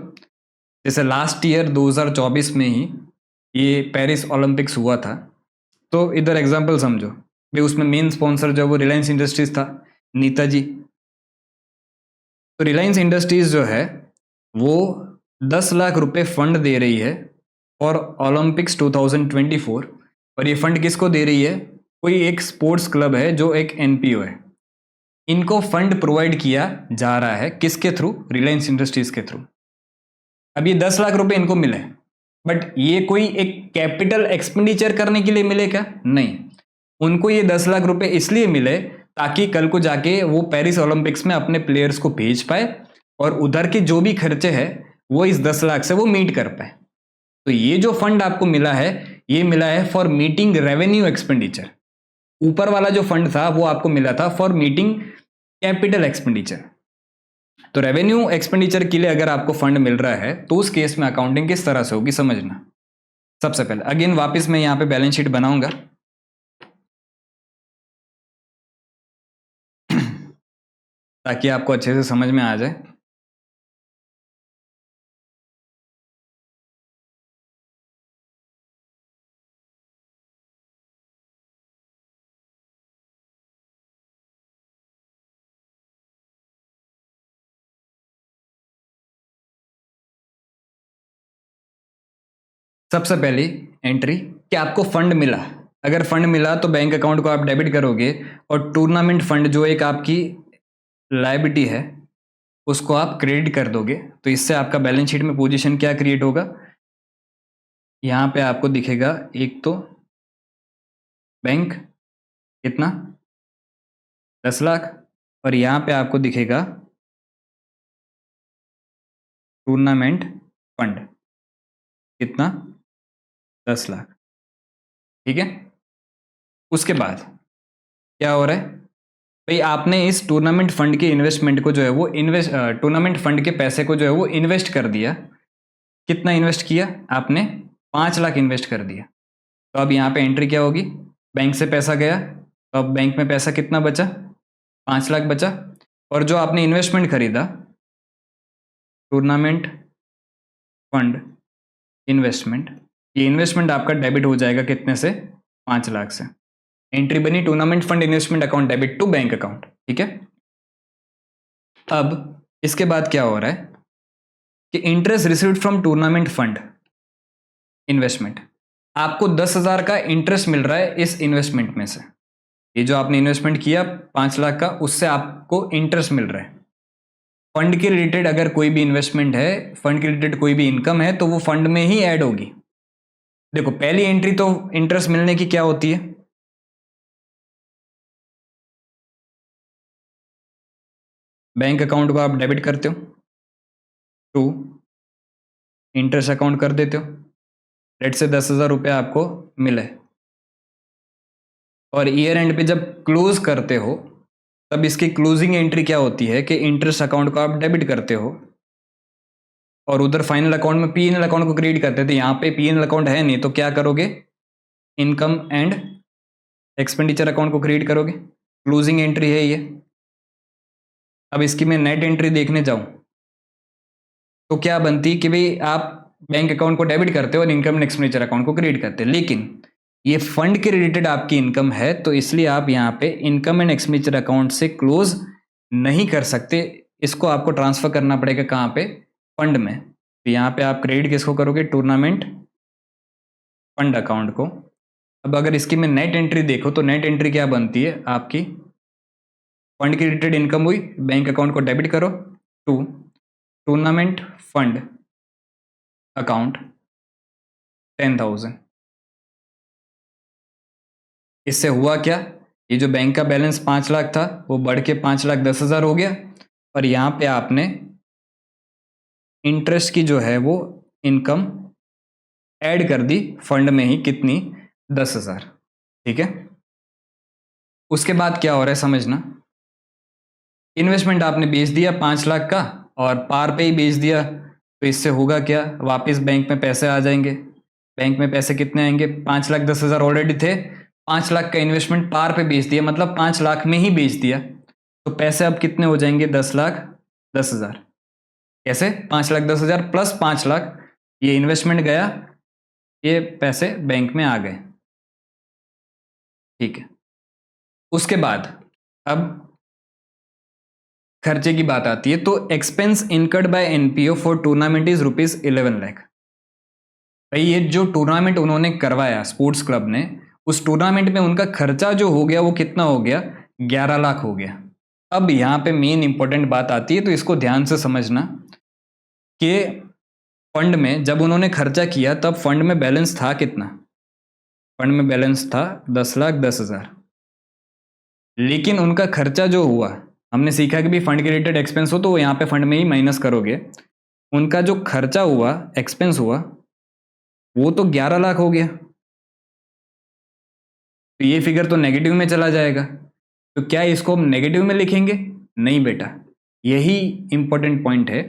जैसे लास्ट ईयर 2024 में ही ये पेरिस ओलंपिक्स हुआ था, तो इधर एग्जांपल समझो भाई, उसमें मेन स्पॉन्सर जो वो रिलायंस इंडस्ट्रीज था, नीता जी। तो रिलायंस इंडस्ट्रीज जो है वो 10 लाख रुपए फंड दे रही है फॉर ओलंपिक्स 2024, और ये फंड किसको दे रही है, कोई एक स्पोर्ट्स क्लब है जो एक एनपीओ है, इनको फंड प्रोवाइड किया जा रहा है, किसके थ्रू, रिलायंस इंडस्ट्रीज के थ्रू। अब ये 10 लाख रुपए इनको मिले, बट ये कोई एक कैपिटल एक्सपेंडिचर करने के लिए मिले क्या? नहीं, उनको ये 10 लाख रुपए इसलिए मिले ताकि कल को जाके वो पेरिस ओलंपिक्स में अपने प्लेयर्स को भेज पाए और उधर के जो भी खर्चे हैं वो इस 10 लाख से वो मीट कर पाए। तो ये जो फंड आपको मिला है, ये मिला है फॉर मीटिंग रेवेन्यू एक्सपेंडिचर। ऊपर वाला जो फंड था वो आपको मिला था फॉर मीटिंग कैपिटल एक्सपेंडिचर। तो रेवेन्यू एक्सपेंडिचर के लिए अगर आपको फंड मिल रहा है तो उस केस में अकाउंटिंग किस तरह से होगी समझना। सबसे पहले अगेन वापस मैं यहां पे बैलेंस शीट बनाऊंगा ताकि आपको अच्छे से समझ में आ जाए। सबसे पहली एंट्री कि आपको फंड मिला। अगर फंड मिला तो बैंक अकाउंट को आप डेबिट करोगे और टूर्नामेंट फंड जो एक आपकी लायबिलिटी है उसको आप क्रेडिट कर दोगे। तो इससे आपका बैलेंस शीट में पोजीशन क्या क्रिएट होगा, यहाँ पे आपको दिखेगा एक तो बैंक कितना 10 लाख और यहाँ पे आपको दिखेगा टूर्नामेंट फंड कितना 10 लाख। ठीक है, उसके बाद क्या हो रहा है भाई, आपने इस टूर्नामेंट फंड के इन्वेस्टमेंट को जो है वो टूर्नामेंट फंड के पैसे को जो है वो इन्वेस्ट कर दिया। कितना इन्वेस्ट किया आपने? 5 लाख इन्वेस्ट कर दिया। तो अब यहाँ पे एंट्री क्या होगी, बैंक से पैसा गया तो अब बैंक में पैसा कितना बचा, 5 लाख बचा। और जो आपने इन्वेस्टमेंट खरीदा टूर्नामेंट फंड इन्वेस्टमेंट, ये इन्वेस्टमेंट आपका डेबिट हो जाएगा कितने से, 5 लाख से। एंट्री बनी tournament fund investment account debit to bank account. ठीक है, अब इसके बाद क्या हो रहा है कि interest received from tournament fund investment, आपको 10,000 का इंटरेस्ट मिल रहा है इस इन्वेस्टमेंट में से। ये जो आपने इन्वेस्टमेंट किया 5 लाख का, उससे आपको इंटरेस्ट मिल रहा है। फंड के रिलेटेड अगर कोई भी इन्वेस्टमेंट है, फंड के रिलेटेड कोई भी इनकम है तो वो फंड में ही ऐड होगी। देखो पहली एंट्री तो इंटरेस्ट मिलने की क्या होती है, बैंक अकाउंट को आप डेबिट करते हो टू इंटरेस्ट अकाउंट कर देते हो। लेट से 10,000 रुपये आपको मिले और ईयर एंड पे जब क्लोज करते हो तब इसकी क्लोजिंग एंट्री क्या होती है कि इंटरेस्ट अकाउंट को आप डेबिट करते हो और उधर फाइनल अकाउंट में पीएनएल अकाउंट को क्रिएट करते थे। यहाँ पे पीएनएल अकाउंट है नहीं तो क्या करोगे, इनकम एंड एक्सपेंडिचर अकाउंट को क्रिएट करोगे। क्लोजिंग एंट्री है ये। अब इसकी मैं नेट एंट्री देखने जाऊँ तो क्या बनती कि भाई आप बैंक अकाउंट को डेबिट करते हो और इनकम एंड एक्सपेंडिचर अकाउंट को क्रिएट करते हैं, लेकिन ये फंड के रिलेटेड आपकी इनकम है तो इसलिए आप यहाँ पे इनकम एंड एक्सपेंडिचर अकाउंट से क्लोज नहीं कर सकते। इसको आपको ट्रांसफर करना पड़ेगा कहाँ पे, फंड में। तो यहाँ पे आप क्रेडिट किसको करोगे, टूर्नामेंट फंड अकाउंट को। अब अगर इसकी मैं नेट एंट्री देखो तो नेट एंट्री क्या बनती है आपकी, फंड की रिलेटेड इनकम हुई, बैंक अकाउंट को डेबिट करो टू टूर्नामेंट फंड अकाउंट 10,000। इससे हुआ क्या, ये जो बैंक का बैलेंस 5 लाख था वो बढ़ के 5,10,000 हो गया और यहाँ पे आपने इंटरेस्ट की जो है वो इनकम ऐड कर दी फंड में ही, कितनी 10,000। ठीक है, उसके बाद क्या हो रहा है समझना, इन्वेस्टमेंट आपने बेच दिया 5 लाख का और पार पे ही बेच दिया तो इससे होगा क्या, वापस बैंक में पैसे आ जाएंगे। बैंक में पैसे कितने आएंगे, 5,10,000 ऑलरेडी थे, 5 लाख का इन्वेस्टमेंट पार पे बेच दिया मतलब 5 लाख में ही बेच दिया तो पैसे अब कितने हो जाएंगे, 10,10,000। कैसे, 5,10,000 प्लस 5 लाख, ये इन्वेस्टमेंट गया, ये पैसे बैंक में आ गए। ठीक है, उसके बाद अब खर्चे की बात आती है तो expense incurred by NPO for tournament is ₹11 lakh. भाई ये जो टूर्नामेंट उन्होंने करवाया स्पोर्ट्स क्लब ने, उस टूर्नामेंट में उनका खर्चा जो हो गया वो कितना हो गया, 11 लाख हो गया। अब यहाँ पे मेन इंपॉर्टेंट बात आती है तो इसको ध्यान से समझना कि फंड में जब उन्होंने खर्चा किया तब फंड में बैलेंस था कितना? फंड में बैलेंस था 10,10,000। लेकिन उनका खर्चा जो हुआ, हमने सीखा कि भी फंड के रिलेटेड एक्सपेंस हो तो यहाँ पे फंड में ही माइनस करोगे। उनका जो खर्चा हुआ, एक्सपेंस हुआ, वो तो 11 लाख हो गया, तो ये फिगर तो नेगेटिव में चला जाएगा। तो क्या इसको हम नेगेटिव में लिखेंगे? नहीं बेटा, यही इंपॉर्टेंट पॉइंट है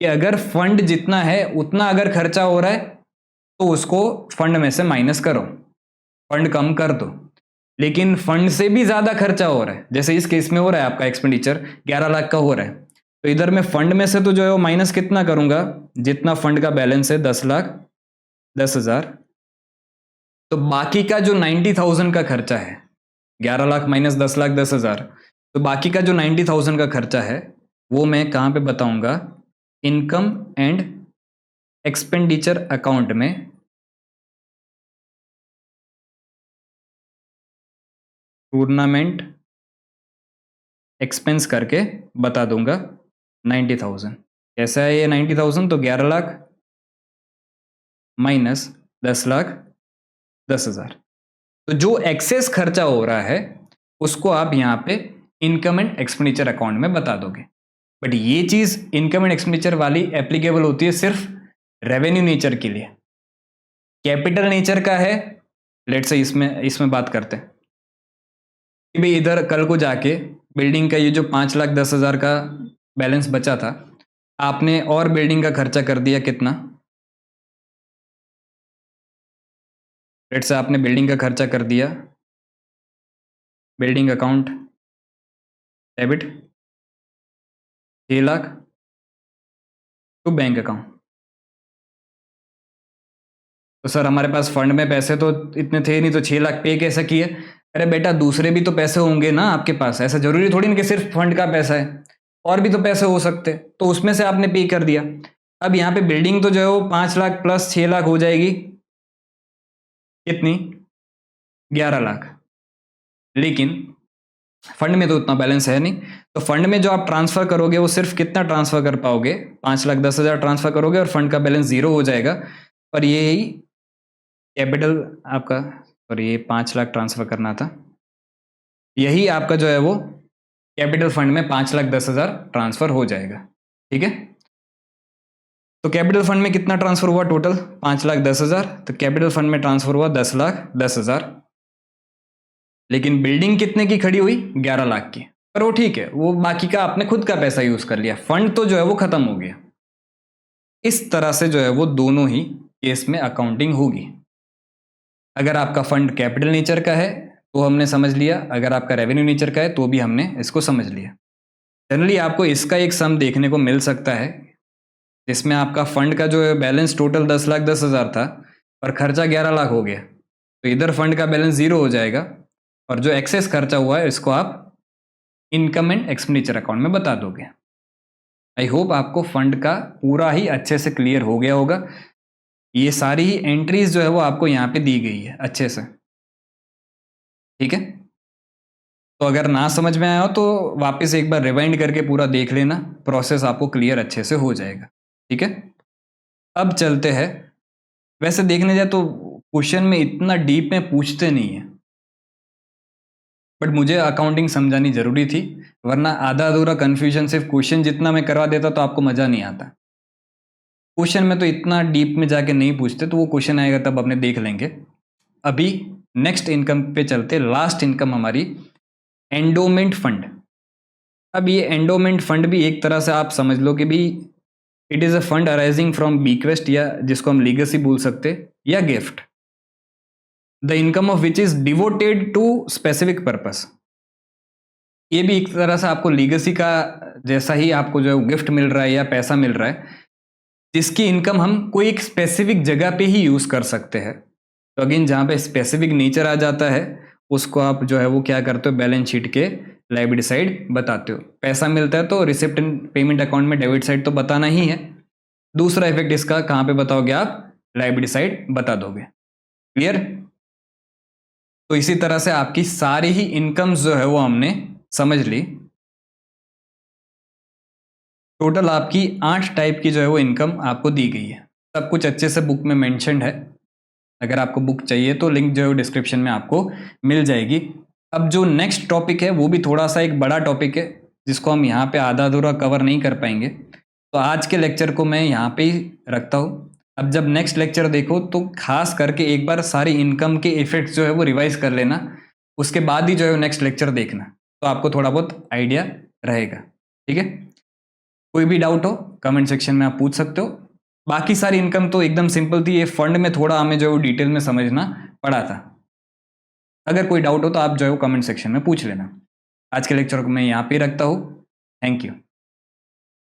कि अगर फंड जितना है उतना अगर खर्चा हो रहा है तो उसको फंड में से माइनस करो, फंड कम कर दो। लेकिन फंड से भी ज्यादा खर्चा हो रहा है, जैसे इस केस में हो रहा है आपका एक्सपेंडिचर 11 लाख का हो रहा है, तो इधर मैं फंड में से तो जो है वो माइनस कितना करूंगा, जितना फंड का बैलेंस है 10,10,000, तो बाकी का जो 90,000 का खर्चा है, 11 लाख माइनस 10,10,000, तो बाकी का जो 90,000 का खर्चा है वो मैं कहाँ पे बताऊंगा? इनकम एंड एक्सपेंडिचर अकाउंट में टूर्नामेंट एक्सपेंस करके बता दूंगा 90,000। कैसा है ये 90,000? तो 11 लाख माइनस 10,10,000, तो जो एक्सेस खर्चा हो रहा है उसको आप यहाँ पे इनकम एंड एक्सपेंडिचर अकाउंट में बता दोगे। बट ये चीज इनकम एंड एक्सपेंडिचर वाली एप्लीकेबल होती है सिर्फ रेवेन्यू नेचर के लिए। कैपिटल नेचर का है, लेट्स से इसमें बात करते हैं कि भाई इधर कल को जाके बिल्डिंग का ये जो 5,10,000 का बैलेंस बचा था, आपने और बिल्डिंग का खर्चा कर दिया कितना? लेट्स से आपने बिल्डिंग का खर्चा कर दिया, building account debit 6 lakh to bank account. तो सर हमारे पास फंड में पैसे तो इतने थे नहीं, तो 6 लाख पे कैसे किए? अरे बेटा, दूसरे भी तो पैसे होंगे ना आपके पास, ऐसा जरूरी थोड़ी नहीं कि सिर्फ फंड का पैसा है, और भी तो पैसे हो सकते, तो उसमें से आपने पे कर दिया। अब यहाँ पे बिल्डिंग तो जो है वो 5 लाख प्लस 6 लाख हो जाएगी, कितनी? 11 लाख। लेकिन फंड में तो उतना बैलेंस है नहीं, तो फंड में जो आप ट्रांसफर करोगे वो सिर्फ कितना ट्रांसफर कर पाओगे? 5,10,000 ट्रांसफर करोगे और फंड का बैलेंस 0 हो जाएगा। और ये ही कैपिटल आपका, और ये 5 लाख ट्रांसफर करना था, यही आपका जो है वो कैपिटल फंड में 5,10,000 ट्रांसफर हो जाएगा। ठीक है, तो कैपिटल फंड में कितना ट्रांसफर हुआ टोटल? 5,10,000। तो कैपिटल फंड में ट्रांसफर हुआ 10,10,000। लेकिन बिल्डिंग कितने की खड़ी हुई? 11 लाख की। पर वो ठीक है, वो बाकी का आपने खुद का पैसा यूज कर लिया, फंड तो जो है वो खत्म हो गया। इस तरह से जो है वो दोनों ही केस में अकाउंटिंग होगी। अगर आपका फंड कैपिटल नेचर का है तो हमने समझ लिया, अगर आपका रेवेन्यू नेचर का है तो भी हमने इसको समझ लिया। जनरली आपको इसका एक सम देखने को मिल सकता है जिसमें आपका फंड का जो है बैलेंस टोटल 10,10,000 था और खर्चा 11 लाख हो गया, तो इधर फंड का बैलेंस 0 हो जाएगा, और जो एक्सेस खर्चा हुआ है इसको आप इनकम एंड एक्सपेंडिचर अकाउंट में बता दोगे। आई होप आपको फंड का पूरा ही अच्छे से क्लियर हो गया होगा। ये सारी ही एंट्रीज जो है वो आपको यहाँ पे दी गई है अच्छे से। ठीक है, तो अगर ना समझ में आया हो तो वापस एक बार रिवाइंड करके पूरा देख लेना, प्रोसेस आपको क्लियर अच्छे से हो जाएगा। ठीक है, अब चलते हैं। वैसे देखने जाए तो क्वेश्चन में इतना डीप में पूछते नहीं है, बट मुझे अकाउंटिंग समझानी जरूरी थी, वरना आधा अधूरा कंफ्यूजन सिर्फ क्वेश्चन जितना मैं करवा देता तो आपको मजा नहीं आता। क्वेश्चन में तो इतना डीप में जाके नहीं पूछते, तो वो क्वेश्चन आएगा तब अपने देख लेंगे। अभी नेक्स्ट इनकम पे चलते। लास्ट इनकम हमारी एंडोमेंट फंड। अब ये एंडोमेंट फंड भी एक तरह से आप समझ लो कि भी it is a fund arising from bequest, या जिसको हम लीगेसी बोल सकते, या gift, the income of which is devoted to specific purpose. ये भी एक तरह से आपको लीगेसी का जैसा ही आपको जो गिफ्ट मिल रहा है या पैसा मिल रहा है, जिसकी इनकम हम कोई एक स्पेसिफिक जगह पे ही यूज कर सकते हैं। तो अगेन जहाँ पे स्पेसिफिक नेचर आ जाता है उसको आप जो है वो क्या करते हो, बैलेंस शीट के लायबिलिटी साइड बताते हो। पैसा मिलता है तो रिसिप्ट एंड पेमेंट अकाउंट में डेबिट साइड तो बताना ही है। दूसरा इफेक्ट इसका कहाँ पे बताओगे आप? लायबिलिटी साइड बता दोगे। क्लियर? तो इसी तरह से आपकी सारी ही इनकम्स जो है वो हमने समझ ली। टोटल आपकी 8 टाइप की जो है वो इनकम आपको दी गई है। सब कुछ अच्छे से बुक में मेंशन्ड है। अगर आपको बुक चाहिए तो लिंक जो है डिस्क्रिप्शन में आपको मिल जाएगी। अब जो नेक्स्ट टॉपिक है वो भी थोड़ा सा एक बड़ा टॉपिक है, जिसको हम यहाँ पे आधा अधूरा कवर नहीं कर पाएंगे, तो आज के लेक्चर को मैं यहाँ पे ही रखता हूँ। अब जब नेक्स्ट लेक्चर देखो तो खास करके एक बार सारी इनकम के इफेक्ट्स जो है वो रिवाइज कर लेना, उसके बाद ही जो है नेक्स्ट लेक्चर देखना, तो आपको थोड़ा बहुत आइडिया रहेगा। ठीक है, कोई भी डाउट हो कमेंट सेक्शन में आप पूछ सकते हो। बाकी सारी इनकम तो एकदम सिंपल थी, ये फंड में थोड़ा हमें जो है डिटेल में समझना पड़ा था। अगर कोई डाउट हो तो आप जो है कमेंट सेक्शन में पूछ लेना। आज के लेक्चर को मैं यहाँ पे रखता हूँ। Thank you.